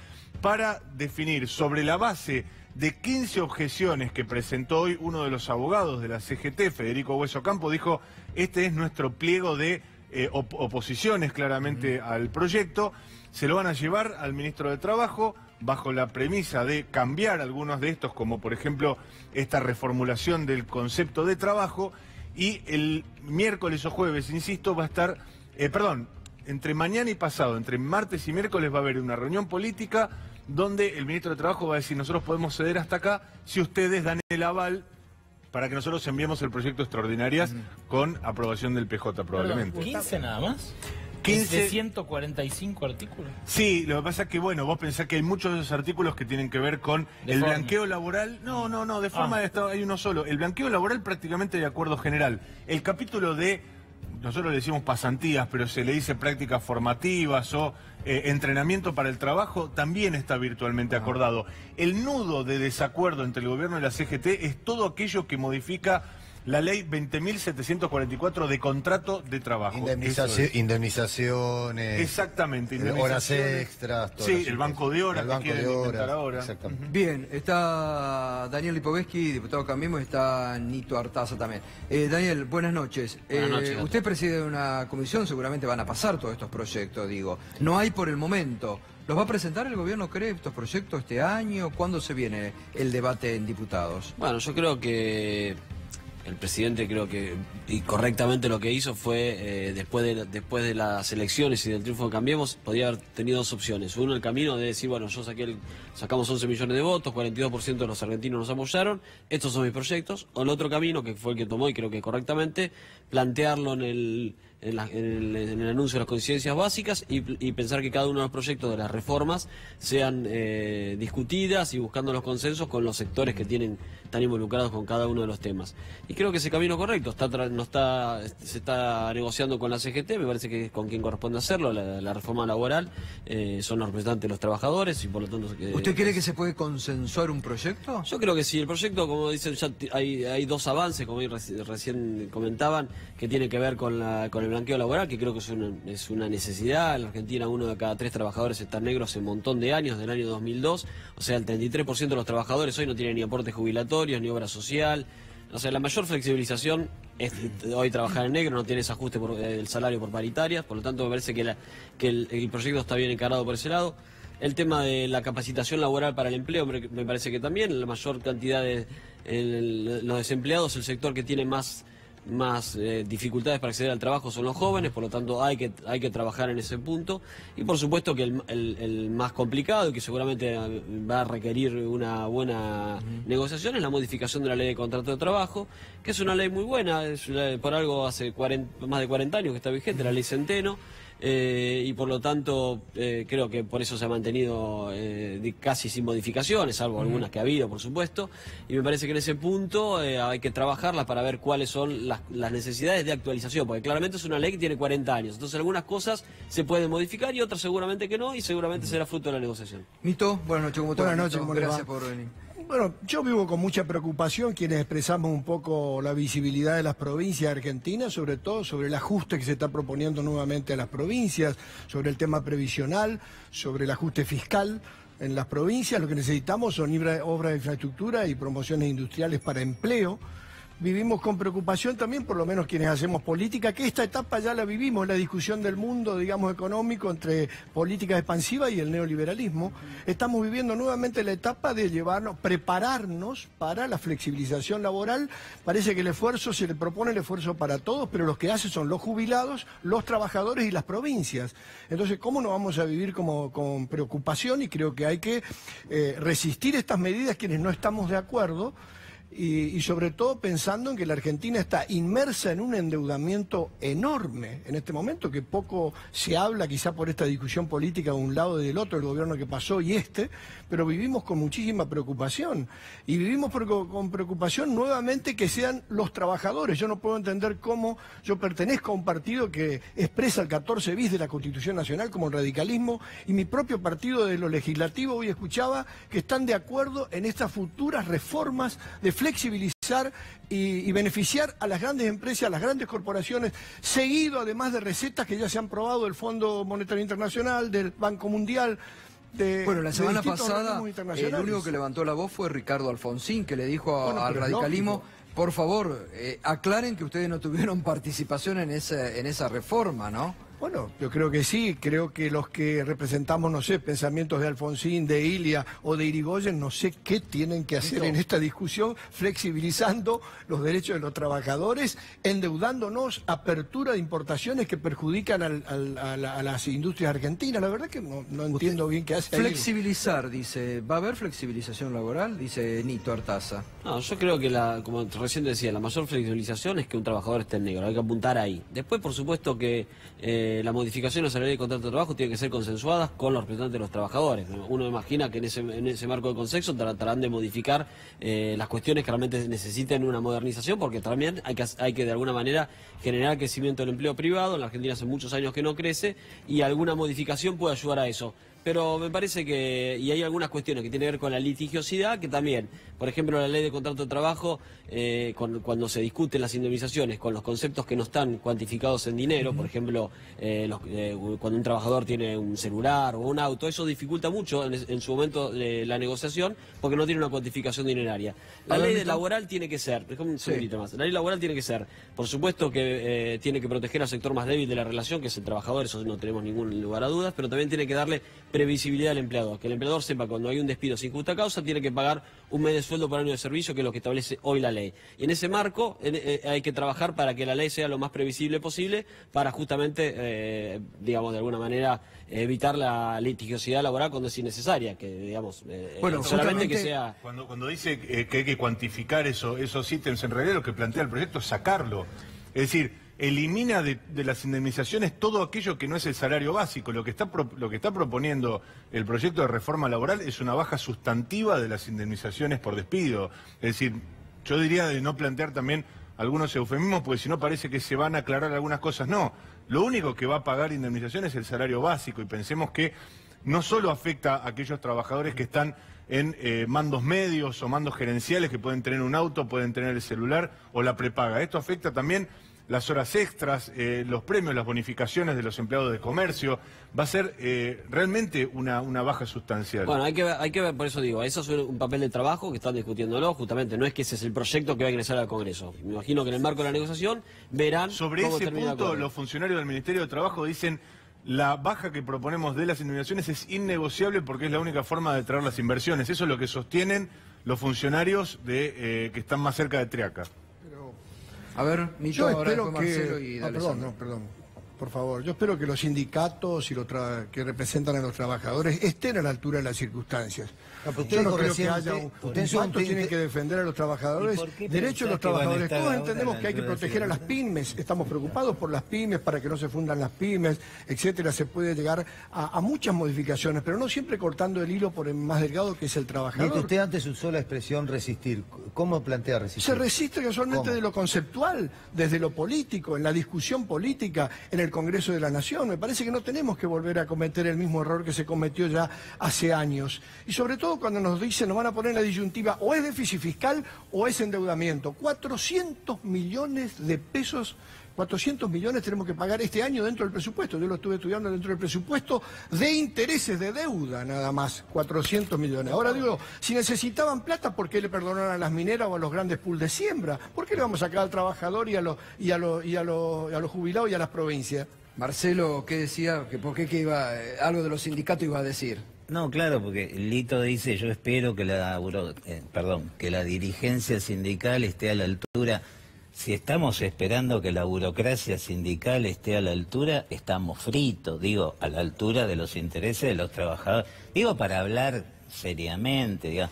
para definir sobre la base de 15 objeciones que presentó hoy uno de los abogados de la CGT, Federico Hueso Campo, dijo, este es nuestro pliego de oposiciones claramente al proyecto, se lo van a llevar al ministro de Trabajo bajo la premisa de cambiar algunos de estos, como por ejemplo esta reformulación del concepto de trabajo, y el miércoles o jueves, insisto, va a estar, entre mañana y pasado, entre martes y miércoles va a haber una reunión política donde el ministro de Trabajo va a decir, nosotros podemos ceder hasta acá si ustedes dan el aval para que nosotros enviemos el proyecto extraordinarias con aprobación del PJ probablemente. Perdón, ¿15 nada más? 15... ¿De 145 artículos? Sí, lo que pasa es que, bueno, vos pensás que hay muchos de esos artículos que tienen que ver con el blanqueo laboral. No, de forma hay uno solo. El blanqueo laboral prácticamente de acuerdo general. El capítulo de, nosotros le decimos pasantías, pero se le dice prácticas formativas o entrenamiento para el trabajo, también está virtualmente acordado. El nudo de desacuerdo entre el gobierno y la CGT es todo aquello que modifica la ley 20.744 de contrato de trabajo. Indemnizaciones. Exactamente. Horas extras. Sí, el banco de horas que quieren implementar ahora. Exactamente. Bien, está Daniel Lipovetsky, diputado Cambiemos, y está Nito Artaza también. Daniel, buenas noches. Buenas noches. Usted preside una comisión, seguramente van a pasar todos estos proyectos, digo. No hay por el momento. ¿Los va a presentar el gobierno, cree, estos proyectos este año? ¿Cuándo se viene el debate en diputados? Bueno, yo creo que el presidente y correctamente lo que hizo fue, después de las elecciones y del triunfo de Cambiemos, podía haber tenido 2 opciones. Uno, el camino de decir, bueno, sacamos 11 millones de votos, 42% de los argentinos nos apoyaron, estos son mis proyectos. O el otro camino, que fue el que tomó y creo que correctamente, plantearlo en en el anuncio de las conciencias básicas y pensar que cada uno de los proyectos de las reformas sean discutidas y buscando los consensos con los sectores que están involucrados con cada uno de los temas. Y creo que ese camino correcto, se está negociando con la CGT, me parece que es con quien corresponde hacerlo, la reforma laboral, son los representantes de los trabajadores y por lo tanto... ¿Usted cree que se puede consensuar un proyecto? Yo creo que sí, el proyecto, como dicen, ya hay dos avances, como recién comentaban, que tiene que ver con el blanqueo laboral, que creo que es una necesidad. En la Argentina 1 de cada 3 trabajadores está negro hace un montón de años, del año 2002, o sea, el 33% de los trabajadores hoy no tienen ni aportes jubilatorios, ni obra social. O sea, la mayor flexibilización es hoy trabajar en negro, no tienes ajuste del salario por paritarias, por lo tanto me parece que el proyecto está bien encarado por ese lado. El tema de la capacitación laboral para el empleo me parece que también, la mayor cantidad de los desempleados, el sector que tiene más dificultades para acceder al trabajo son los jóvenes, por lo tanto hay que trabajar en ese punto. Y por supuesto que el más complicado y que seguramente va a requerir una buena negociación es la modificación de la ley de contrato de trabajo, que es una ley muy buena, por algo hace más de 40 años que está vigente, la ley Centeno. Y por lo tanto creo que por eso se ha mantenido casi sin modificaciones, salvo algunas que ha habido, por supuesto, y me parece que en ese punto hay que trabajarlas para ver cuáles son las necesidades de actualización, porque claramente es una ley que tiene 40 años, entonces algunas cosas se pueden modificar y otras seguramente que no, y seguramente será fruto de la negociación. Mito, buenas noches, ¿cómo te va? Buenas noches, ¿cómo le va? Gracias por venir. Bueno, yo vivo con mucha preocupación quienes expresamos un poco la visibilidad de las provincias argentinas, sobre todo sobre el ajuste que se está proponiendo nuevamente a las provincias, sobre el tema previsional, sobre el ajuste fiscal en las provincias. Lo que necesitamos son obras de infraestructura y promociones industriales para empleo. Vivimos con preocupación también, por lo menos quienes hacemos política, que esta etapa ya la vivimos, la discusión del mundo, digamos, económico entre política expansiva y el neoliberalismo. Estamos viviendo nuevamente la etapa de prepararnos para la flexibilización laboral. Parece que se le propone el esfuerzo para todos, pero los que hacen son los jubilados, los trabajadores y las provincias. Entonces, ¿cómo no vamos a vivir con preocupación? Y creo que hay que resistir estas medidas quienes no estamos de acuerdo. Y sobre todo pensando en que la Argentina está inmersa en un endeudamiento enorme en este momento, que poco se habla quizá por esta discusión política de un lado y del otro, el gobierno que pasó y pero vivimos con muchísima preocupación. Y vivimos con preocupación nuevamente que sean los trabajadores. Yo no puedo entender cómo yo pertenezco a un partido que expresa el 14 bis de la Constitución Nacional como el radicalismo, y mi propio partido de lo legislativo hoy escuchaba que están de acuerdo en estas futuras reformas de flexibilizar y beneficiar a las grandes empresas, a las grandes corporaciones, seguido además de recetas que ya se han probado del Fondo Monetario Internacional, del Banco Mundial. Bueno, la semana pasada el único que levantó la voz fue Ricardo Alfonsín, que le dijo al radicalismo: por favor, aclaren que ustedes no tuvieron participación en esa reforma, ¿no? Bueno, yo creo que sí, creo que los que representamos, no sé, pensamientos de Alfonsín, de Ilia o de Irigoyen, no sé qué tienen que hacer en esta discusión, flexibilizando los derechos de los trabajadores, endeudándonos, apertura de importaciones que perjudican a las industrias argentinas. La verdad que no entiendo bien qué hace. Flexibilizar, dice, ¿va a haber flexibilización laboral? Dice Nito Artaza. No, yo creo que, como recién decía, la mayor flexibilización es que un trabajador esté en negro, hay que apuntar ahí. Después, por supuesto que la modificación de la ley de contrato de trabajo tiene que ser consensuada con los representantes de los trabajadores. Uno imagina que en ese marco de consenso tratarán de modificar las cuestiones que realmente necesiten una modernización, porque también hay que de alguna manera generar crecimiento del empleo privado. En la Argentina hace muchos años que no crece y alguna modificación puede ayudar a eso. Pero me parece que, y hay algunas cuestiones que tienen que ver con la litigiosidad, que también, por ejemplo, la ley de contrato de trabajo, cuando se discuten las indemnizaciones con los conceptos que no están cuantificados en dinero, por ejemplo, cuando un trabajador tiene un celular o un auto, eso dificulta mucho en su momento la negociación, porque no tiene una cuantificación dineraria. La ley laboral tiene que ser, un segundito más, la ley laboral tiene que ser, por supuesto que tiene que proteger al sector más débil de la relación, que es el trabajador, eso no tenemos ningún lugar a dudas, pero también tiene que darle previsibilidad al empleador, que el empleador sepa cuando hay un despido sin justa causa, tiene que pagar un mes de sueldo por año de servicio, que es lo que establece hoy la ley. Y en ese marco hay que trabajar para que la ley sea lo más previsible posible, para justamente, digamos, de alguna manera evitar la litigiosidad laboral cuando es innecesaria, que digamos, solamente que sea... Cuando dice que hay que cuantificar esos ítems, en realidad lo que plantea el proyecto es sacarlo. Es decir, elimina de las indemnizaciones todo aquello que no es el salario básico. Lo que está proponiendo el proyecto de reforma laboral es una baja sustantiva de las indemnizaciones por despido. Es decir, yo diría de no plantear también algunos eufemismos, porque si no parece que se van a aclarar algunas cosas. No, lo único que va a pagar indemnización es el salario básico, y pensemos que no solo afecta a aquellos trabajadores que están en mandos medios o mandos gerenciales, que pueden tener un auto, pueden tener el celular o la prepaga. Esto afecta también las horas extras, los premios, las bonificaciones de los empleados de comercio. Va a ser realmente una baja sustancial. Bueno, hay que ver, por eso digo, eso es un papel de trabajo que están discutiéndolo, justamente, no es que ese es el proyecto que va a ingresar al Congreso. Me imagino que en el marco de la negociación verán sobre ese punto. Los funcionarios del Ministerio de Trabajo dicen: la baja que proponemos de las indemnizaciones es innegociable porque es la única forma de traer las inversiones. Eso es lo que sostienen los funcionarios que están más cerca de Triaca. A ver, yo espero que... perdón, por favor. Yo espero que los sindicatos y que representan a los trabajadores estén a la altura de las circunstancias. Yo no creo que haya un pacto, tienen que defender a los trabajadores, derechos de los trabajadores. Todos entendemos que hay que proteger a las pymes, estamos preocupados por las pymes, para que no se fundan las pymes, etcétera. Se puede llegar a muchas modificaciones, pero no siempre cortando el hilo por el más delgado, que es el trabajador. Usted antes usó la expresión resistir. ¿Cómo plantea resistir? Se resiste casualmente de lo conceptual, desde lo político, en la discusión política, en el Congreso de la Nación. Me parece que no tenemos que volver a cometer el mismo error que se cometió ya hace años. Y sobre todo cuando nos dicen, nos van a poner en la disyuntiva, o es déficit fiscal o es endeudamiento. 400 millones de pesos, 400 millones tenemos que pagar este año dentro del presupuesto. Yo lo estuve estudiando dentro del presupuesto de intereses de deuda, nada más, 400 millones. Ahora digo, si necesitaban plata, ¿por qué le perdonaron a las mineras o a los grandes pools de siembra? ¿Por qué le vamos a sacar al trabajador y a los jubilados y a las provincias? Marcelo, ¿qué decía? ¿Por qué iba algo de los sindicatos iba a decir? No, claro, porque Lito dice: yo espero que la dirigencia sindical esté a la altura. Si estamos esperando que la burocracia sindical esté a la altura, estamos fritos, digo, a la altura de los intereses de los trabajadores. Digo, para hablar seriamente, digo,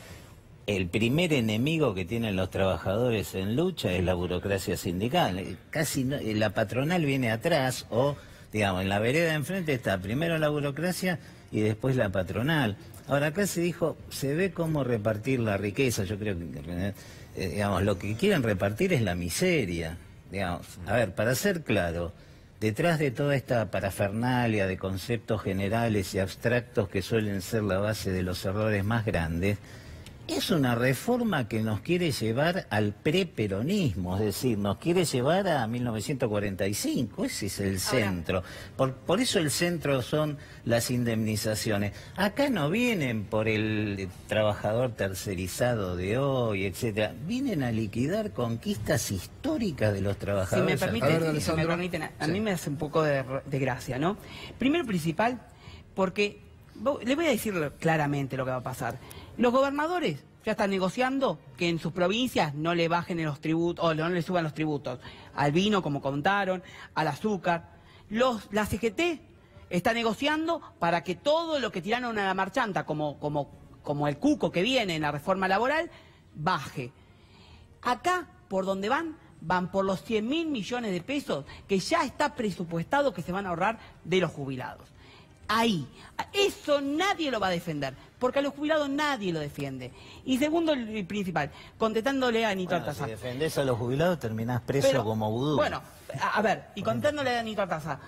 el primer enemigo que tienen los trabajadores en lucha es la burocracia sindical. Casi no, la patronal viene atrás, o, digamos, en la vereda de enfrente está primero la burocracia y después la patronal. Ahora, acá se dijo, se ve cómo repartir la riqueza. Yo creo que, digamos, lo que quieren repartir es la miseria. Digamos, a ver, para ser claro, detrás de toda esta parafernalia de conceptos generales y abstractos que suelen ser la base de los errores más grandes, es una reforma que nos quiere llevar al preperonismo, es decir, nos quiere llevar a 1945, ese es el centro. Por eso el centro son las indemnizaciones. Acá no vienen por el trabajador tercerizado de hoy, etcétera, vienen a liquidar conquistas históricas de los trabajadores. Si me permiten, a mí me hace un poco de gracia, ¿no? Primero principal, porque le voy a decir claramente lo que va a pasar. Los gobernadores ya están negociando que en sus provincias no le bajen los tributos, o no le suban los tributos al vino, como contaron, al azúcar. La CGT está negociando para que todo lo que tiraron a la marchanta, como el cuco que viene en la reforma laboral, baje. Acá, por donde van por los 100.000 millones de pesos que ya está presupuestado que se van a ahorrar de los jubilados. Ahí, eso nadie lo va a defender, porque a los jubilados nadie lo defiende. Y segundo, el principal, contestándole a Anito Artaza. Si defendés a los jubilados terminás preso como vudú. Bueno, a ver, y contestándole a Anito Artaza,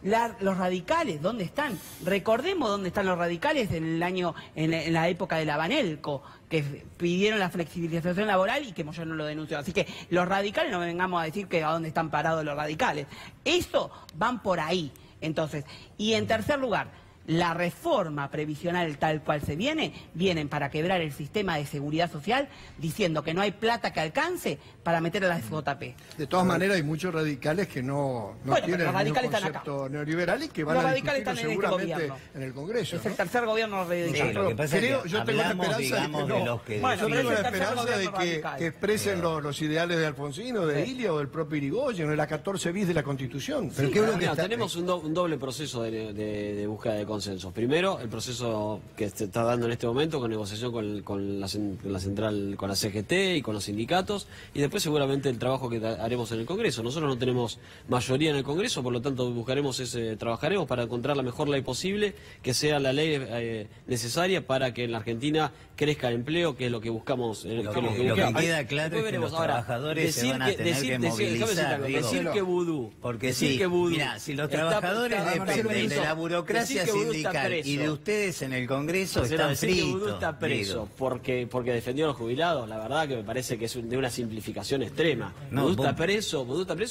los radicales, ¿dónde están? Recordemos dónde están los radicales en la época de la Banelco, que pidieron la flexibilización laboral y que yo no lo denunció. Así que los radicales, no vengamos a decir que a dónde están parados los radicales. Eso van por ahí. Entonces, y en tercer lugar, la reforma previsional tal cual se vienen para quebrar el sistema de seguridad social, diciendo que no hay plata que alcance para meter a la FJP. De todas maneras, hay muchos radicales que no tienen un concepto neoliberal y que van a discutirlo seguramente en el Congreso. Es el tercer gobierno radical. Sí, lo que pasa es que yo tengo la esperanza de que expresen los ideales de Alfonsín, o de Ilia, o del propio Irigoyen, o de la 14 bis de la Constitución. Pero tenemos un doble proceso de búsqueda de consensos. Primero, el proceso que se está dando en este momento con negociación con la central, con la CGT y con los sindicatos, y después seguramente el trabajo que haremos en el Congreso. Nosotros no tenemos mayoría en el Congreso, por lo tanto trabajaremos para encontrar la mejor ley posible, que sea la ley necesaria para que en la Argentina crezca el empleo, que es lo que buscamos. Lo que queda claro es que los trabajadores se van a tener que movilizar. Decir que vudú. Porque mira, si los trabajadores dependen de la burocracia sindical y de ustedes en el Congreso están fritos. Que Vudú está preso porque defendió a los jubilados, la verdad que me parece que es de una simplificación extrema. Vudú está preso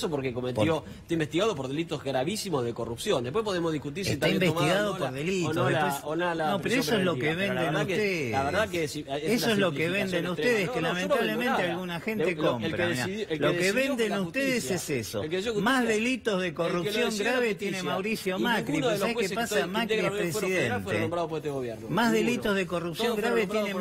porque está investigado por delitos gravísimos de corrupción. Después podemos discutir si está investigado por delitos. No, pero eso es lo que venden ustedes. La verdad que eso es lo que venden ustedes, que lamentablemente alguna gente compra. Lo que venden ustedes es eso. Más delitos de corrupción grave tiene Mauricio Macri. Pero ¿sabes qué pasa? Macri es presidente. Más delitos de corrupción grave tiene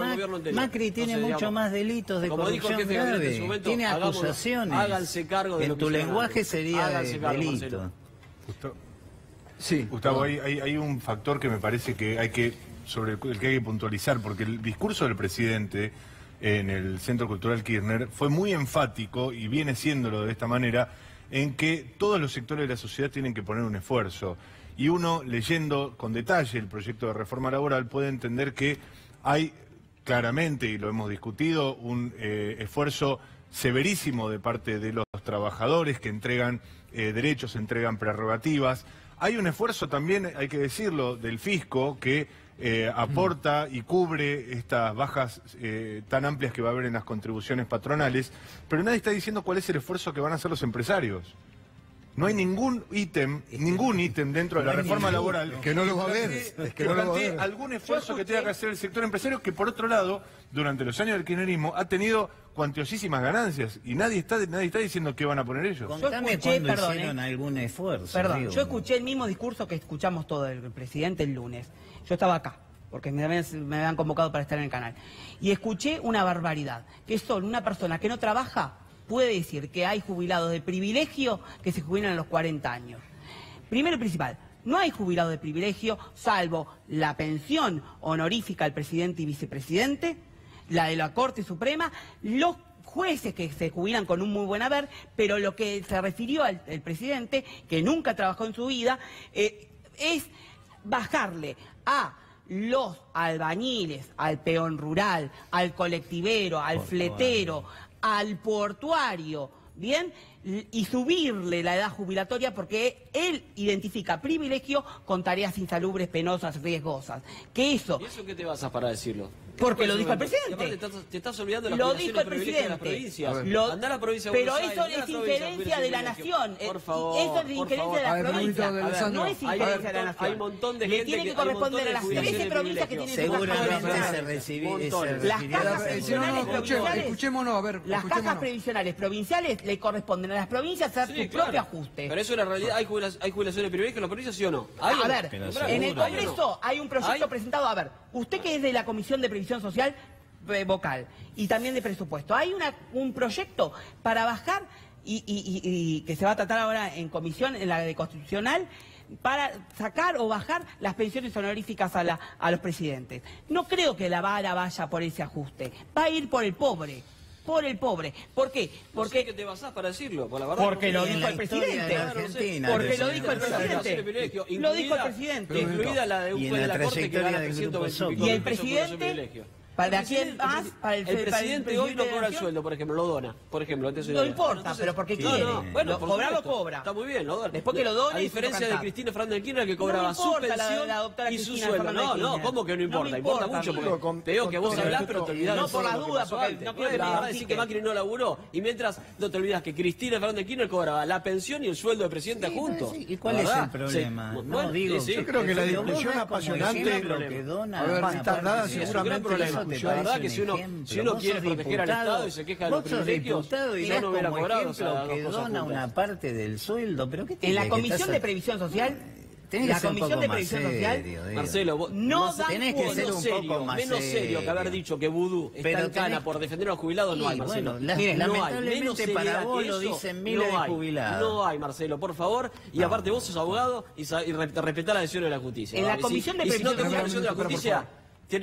Macri. Tiene mucho más delitos de corrupción grave. Tiene acusaciones. Háganse cargo de en tu lenguaje sería delito. Sí, Gustavo, hay un factor que me parece que sobre el que hay que puntualizar, porque el discurso del presidente en el Centro Cultural Kirchner fue muy enfático, y viene siéndolo de esta manera, en que todos los sectores de la sociedad tienen que poner un esfuerzo. Y uno, leyendo con detalle el proyecto de reforma laboral, puede entender que hay claramente, y lo hemos discutido, un esfuerzo severísimo de parte de los trabajadores que entregan derechos, entregan prerrogativas. Hay un esfuerzo también, hay que decirlo, del fisco que aporta y cubre estas bajas tan amplias que va a haber en las contribuciones patronales, pero nadie está diciendo cuál es el esfuerzo que van a hacer los empresarios. No hay ningún ítem dentro de la reforma laboral que no lo va a ver. Que plantee algún esfuerzo que tenga que hacer el sector empresario, que por otro lado, durante los años del kirchnerismo, ha tenido cuantiosísimas ganancias, y nadie está diciendo qué van a poner ellos. Contame cuándo hicieron algún esfuerzo. Perdón, yo escuché el mismo discurso que escuchamos todo el presidente el lunes. Yo estaba acá, porque me habían convocado para estar en el canal. Y escuché una barbaridad, que solo una persona que no trabaja puede decir que hay jubilados de privilegio que se jubilan a los 40 años. Primero y principal, no hay jubilados de privilegio, salvo la pensión honorífica al presidente y vicepresidente, la de la Corte Suprema, los jueces que se jubilan con un muy buen haber, pero lo que se refirió al presidente, que nunca trabajó en su vida, es bajarle a los albañiles, al peón rural, al colectivero, al fletero, al portuario, ¿bien? Y subirle la edad jubilatoria porque él identifica privilegio con tareas insalubres, penosas, riesgosas. ¿Y eso qué te basas para decirlo? Porque lo dijo el presidente. Te estás olvidando de lo dijo el presidente. De las provincias. Andá a la provincia de Buenos Aires. Pero eso es injerencia de la nación. Por favor. Eso es injerencia de la provincia. No es injerencia de la nación. Hay un montón de gente. Le tiene que corresponder a las 13 provincias que tienen seguramente se recibió. Las cajas previsionales provinciales. Escuchémonos, a ver. Las cajas previsionales provinciales le corresponden a las provincias hacer su propio ajuste. Pero eso es la realidad. ¿Hay jubilaciones de privilegio en las provincias, sí o no? A ver, en el Congreso hay un proyecto presentado. A ver, usted que es de la Comisión de Previsión Social vocal y también de presupuesto, hay un proyecto para bajar y que se va a tratar ahora en comisión, en la de constitucional, para sacar o bajar las pensiones honoríficas a los presidentes. No creo que la vara vaya por ese ajuste, va a ir por el pobre. Por el pobre. ¿Por qué? Porque no sé que te basás para decirlo, por la verdad. Porque lo dijo el presidente. Porque lo dijo el presidente. Lo dijo el presidente. Incluida la de un juez de la Corte que gana 325 y el presidente. ¿Para quién más? El presidente hoy no cobra el sueldo, por ejemplo, lo dona. Por ejemplo, no importa, pero porque quiere. Bueno, cobrar lo cobra. Está muy bien, lo dona. Después que lo dona. A diferencia de Cristina Fernández de Kirchner, que cobraba su pensión y su sueldo. No, ¿cómo que no importa? Importa mucho, porque te digo que vos hablás, pero te olvidás. No por las dudas, porque no quiero decir que Macri no laburó. Y mientras no te olvidás que Cristina Fernández de Kirchner cobraba la pensión y el sueldo de presidente juntos. ¿Y cuál es el problema? No digo. Yo creo que la discusión apasionante lo que dona. Va a estar dada seguramente. La verdad que si uno quiere proteger al Estado y se queja de los privilegios, yo no hubiera cobrado. Que dona una parte del sueldo, pero ¿qué en la Comisión de Previsión Social La Comisión de Previsión Social, Marcelo, vos no da tenés que ser un poco más menos serio que haber dicho que Vudú está en cana por defender a los jubilados, no hay, Marcelo. Miren, no lamentablemente hay. para vos lo dicen miles de jubilados. No hay, Marcelo, por favor. Y aparte vos sos abogado y respetá la decisión de la justicia. En la Comisión de Previsión Previsión Social. Si no te gusta la decisión de la justicia,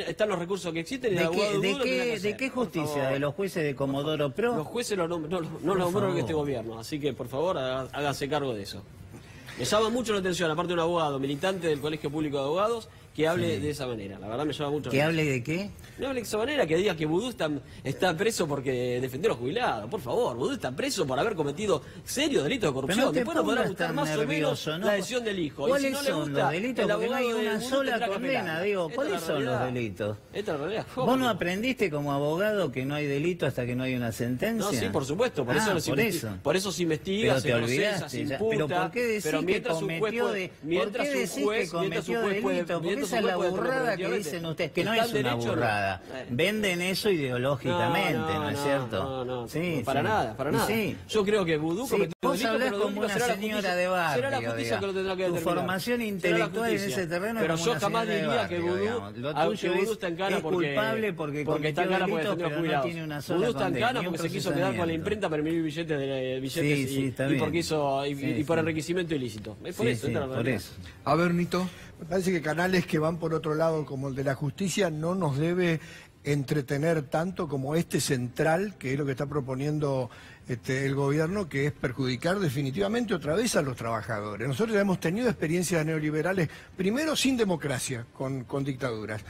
están los recursos que existen. ¿De qué justicia? ¿De los jueces de Comodoro Pro? Los jueces no nombraron este gobierno, así que por favor hágase cargo de eso. Me llama mucho la atención, aparte de un abogado militante del Colegio Público de Abogados, que hable de esa manera. La verdad me llama mucho la atención. ¿Que hable de qué? No hable de esa manera, que diga que Vudú está preso porque defendió a los jubilados. Por favor, Vudú está preso por haber cometido serios delitos de corrupción. Después no podrá gustar más o menos la decisión del hijo. ¿Cuáles son los delitos? Porque no hay una sola condena, digo. ¿Cuáles son los delitos? Esta es la realidad. ¿Vos no aprendiste como abogado que no hay delito hasta que no hay una sentencia? No, sí, por supuesto. Por eso se investiga, se procesa, se imputa. Pero ¿por qué decís que cometió delito? Porque esa es la burrada que dicen ustedes, que no es una burrada. Venden eso ideológicamente, ¿no es cierto? No, para nada. Yo creo que Vudú cometió vos hablás como una señora de barrio. Será la justicia que lo tendrá que determinar. Tu formación intelectual en ese terreno pero es como yo jamás diría que Vudú está en cana porque está en cana por defender a los jubilados. Vudú está en cana porque se quiso quedar con la imprenta para emitir billetes y por enriquecimiento ilícito. Es por eso. A ver, Nito. Me parece que canales que van por otro lado, como el de la justicia, no nos debe entretener tanto como este central, que es lo que está proponiendo el gobierno, que es perjudicar definitivamente otra vez a los trabajadores. Nosotros ya hemos tenido experiencias neoliberales, primero sin democracia, con dictaduras,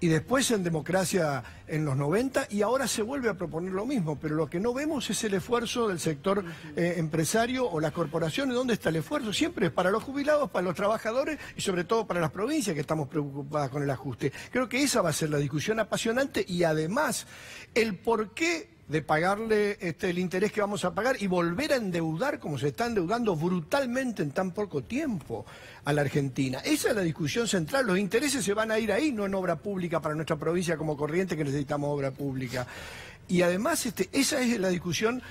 y después en democracia en los 90, y ahora se vuelve a proponer lo mismo, pero lo que no vemos es el esfuerzo del sector empresario o las corporaciones. ¿Dónde está el esfuerzo? Siempre es para los jubilados, para los trabajadores y sobre todo para las provincias, que estamos preocupadas con el ajuste. Creo que esa va a ser la discusión apasionante, y además el porqué de pagarle el interés que vamos a pagar y volver a endeudar como se está endeudando brutalmente en tan poco tiempo a la Argentina. Esa es la discusión central. Los intereses se van a ir ahí, no en obra pública para nuestra provincia como Corrientes, que necesitamos obra pública. Y además esa es la discusión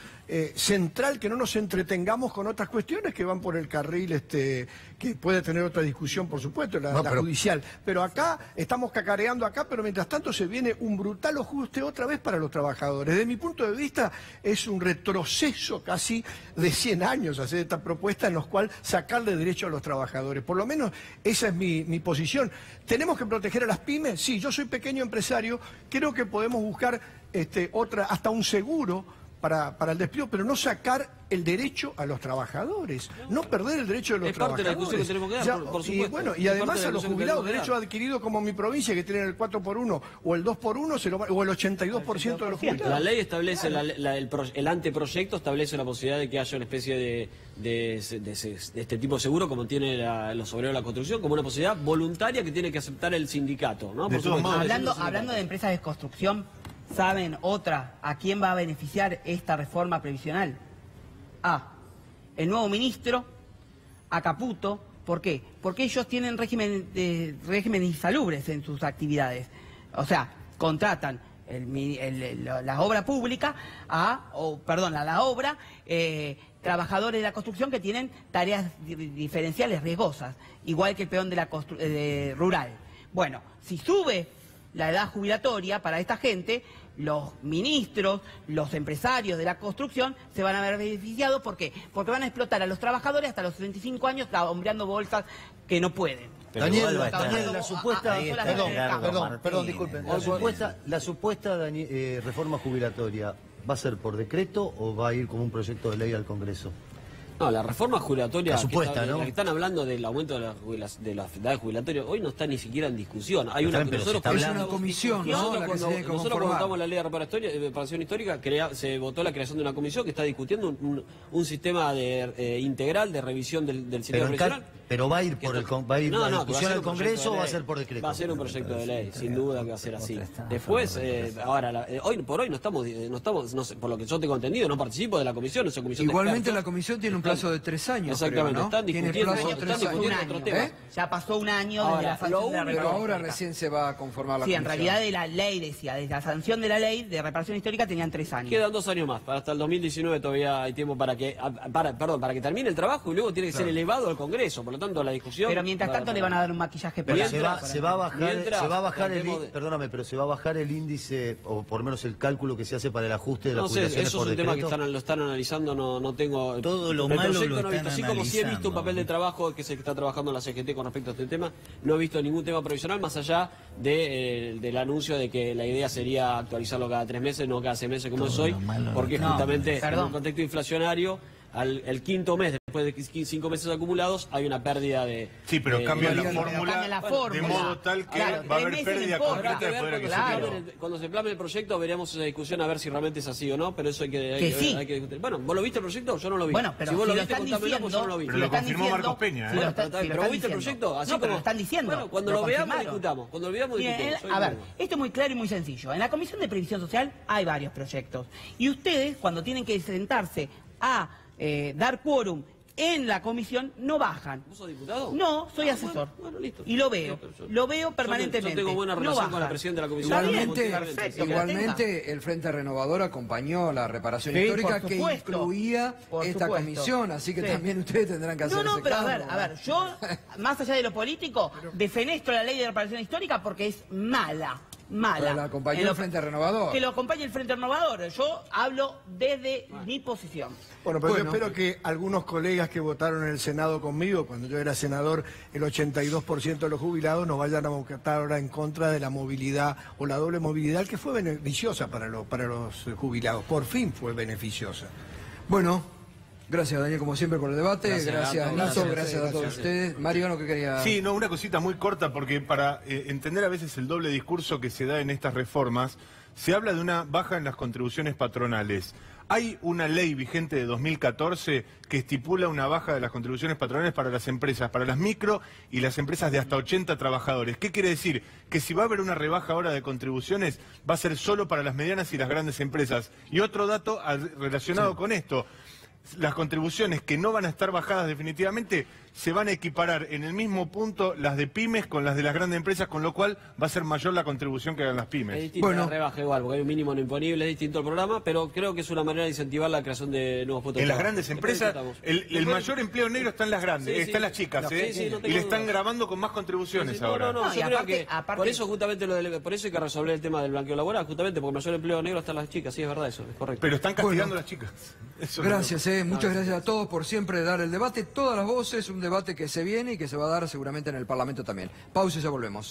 central, que no nos entretengamos con otras cuestiones que van por el carril, que puede tener otra discusión, por supuesto, la judicial. Pero acá estamos cacareando acá, pero mientras tanto se viene un brutal ajuste otra vez para los trabajadores. Desde mi punto de vista es un retroceso casi de 100 años hacer esta propuesta en los cuales sacarle derecho a los trabajadores. Por lo menos esa es mi posición. ¿Tenemos que proteger a las pymes? Sí, yo soy pequeño empresario, creo que podemos buscar hasta un seguro para el despido, pero no sacar el derecho a los trabajadores, no perder el derecho de los trabajadores. Es parte de la discusión que tenemos que dar, por supuesto. Y bueno, y además a los jubilados, derecho adquirido como mi provincia, que tienen el 4x1 o el 2x1, o el 82% de los jubilados. La ley establece, el anteproyecto establece la posibilidad de que haya una especie de este tipo de seguro, como tiene los obreros de la construcción, como una posibilidad voluntaria que tiene que aceptar el sindicato, ¿no? Hablando de empresas de construcción, ¿saben a quién va a beneficiar esta reforma previsional? El nuevo ministro, a Caputo. ¿Por qué? Porque ellos tienen régimen insalubres en sus actividades. O sea, contratan la obra pública a la obra trabajadores de la construcción que tienen tareas diferenciales riesgosas, igual que el peón de la rural. Bueno, si sube la edad jubilatoria para esta gente, los ministros, los empresarios de la construcción se van a ver beneficiados. ¿Por qué? Porque van a explotar a los trabajadores hasta los 35 años hombreando bolsas que no pueden. Daniel, la supuesta... Perdón, disculpen. La supuesta reforma jubilatoria, ¿va a ser por decreto o va a ir como un proyecto de ley al Congreso? No, la reforma jubilatoria, ¿no? La que están hablando del aumento de la edad jubilatoria, hoy no está ni siquiera en discusión. Hay una comisión, ¿no? Nosotros cuando votamos la ley de reparación histórica, se votó la creación de una comisión que está discutiendo un sistema integral de revisión del sistema previsional. ¿Pero va a ir la discusión al Congreso o va a ser por decreto? Va a ser un proyecto de ley, sin duda que va a ser así. Después, hoy por hoy no estamos, no sé, por lo que yo tengo entendido, no participo de la comisión, esa comisión. Igualmente la comisión tiene un plazo de 3 años. Exactamente, creo, ¿no? están discutiendo, otro tema. Ya pasó un año desde la sanción de la Pero ahora recién se va a conformar la comisión. comisión. En realidad de la ley decía, desde la sanción de la ley de reparación histórica tenían 3 años. Quedan 2 años más, hasta el 2019 todavía hay tiempo para que termine el trabajo y luego tiene que ser elevado al Congreso, por lo tanto la discusión... Pero mientras tanto le van a dar un maquillaje pero político. se va a bajar el índice, o por lo menos el cálculo que se hace para el ajuste de las jubilaciones eso por es un decreto. tema que lo están analizando, no tengo... Todo lo el malo proyecto lo no he visto, están así como sí he visto un analizando. papel de trabajo que se está trabajando en la CGT con respecto a este tema, no he visto ningún tema provisional más allá del anuncio de que la idea sería actualizarlo cada 3 meses, no cada 6 meses como es hoy, porque justamente en un contexto inflacionario, el quinto mes, después de 5 meses acumulados, hay una pérdida de... Sí, pero cambia la fórmula de modo tal que va a haber pérdida completa de poder adquisitivo. Cuando se plane el proyecto veremos esa discusión a ver si realmente es así o no, pero eso hay que discutir. Bueno, ¿vos lo viste el proyecto? Yo no lo vi. Bueno, pero si vos lo lo viste, están contámelo, diciendo, pues yo no lo vi. Pero lo confirmó Marcos Peña, ¿eh? Pero vos viste el proyecto, así como lo están diciendo. Bueno, cuando lo veamos discutamos. Cuando lo veamos discutimos. A ver, esto es muy claro y muy sencillo. En la Comisión de Previsión Social hay varios proyectos. Y ustedes, cuando tienen que sentarse a dar quórum en la comisión, no bajan. ¿Vos sos diputado? No, soy asesor. Bueno, listo. Y lo veo. Lo veo permanentemente. Yo tengo buena relación con la presidenta de la comisión. Igualmente el Frente Renovador acompañó la reparación histórica que incluía esta comisión, así que también ustedes tendrán que hacerse pero cargo. a ver, yo, más allá de lo político, defenestro la ley de reparación histórica porque es mala. Pero la acompañó el Frente Renovador. Que lo acompañe el Frente Renovador. Yo hablo desde mi posición. Bueno, pero yo espero que algunos colegas que votaron en el Senado conmigo, cuando yo era senador, el 82% de los jubilados nos vayan a votar ahora en contra de la movilidad o la doble movilidad, que fue beneficiosa para los jubilados. Por fin fue beneficiosa. Bueno, gracias Daniel, como siempre, por el debate. Gracias Nato, gracias a todos ustedes. Mariano, ¿qué quería? Sí, una cosita muy corta, porque para entender a veces el doble discurso que se da en estas reformas, se habla de una baja en las contribuciones patronales. Hay una ley vigente de 2014 que estipula una baja de las contribuciones patronales para las empresas, para las micro y las empresas de hasta 80 trabajadores. ¿Qué quiere decir? Que si va a haber una rebaja ahora de contribuciones, va a ser solo para las medianas y las grandes empresas. Y otro dato relacionado con esto: las contribuciones que no van a estar bajadas definitivamente se van a equiparar en el mismo punto las de pymes con las de las grandes empresas, con lo cual va a ser mayor la contribución que hagan las pymes. Es distinto la rebaja igual, porque hay un mínimo no imponible, es distinto el programa, pero creo que es una manera de incentivar la creación de nuevos puestos de trabajo. En las grandes empresas, el mayor empleo negro está en las grandes, está en las chicas, y le están grabando con más contribuciones ahora. No, yo creo que por eso justamente por eso hay que resolver el tema del blanqueo laboral, justamente porque el mayor empleo negro está en las chicas, sí, es verdad eso, es correcto. Pero están castigando a las chicas. Gracias, muchas gracias a todos por siempre dar el debate, todas las voces, un debate que se viene y que se va a dar seguramente en el Parlamento también. Pausa y ya volvemos.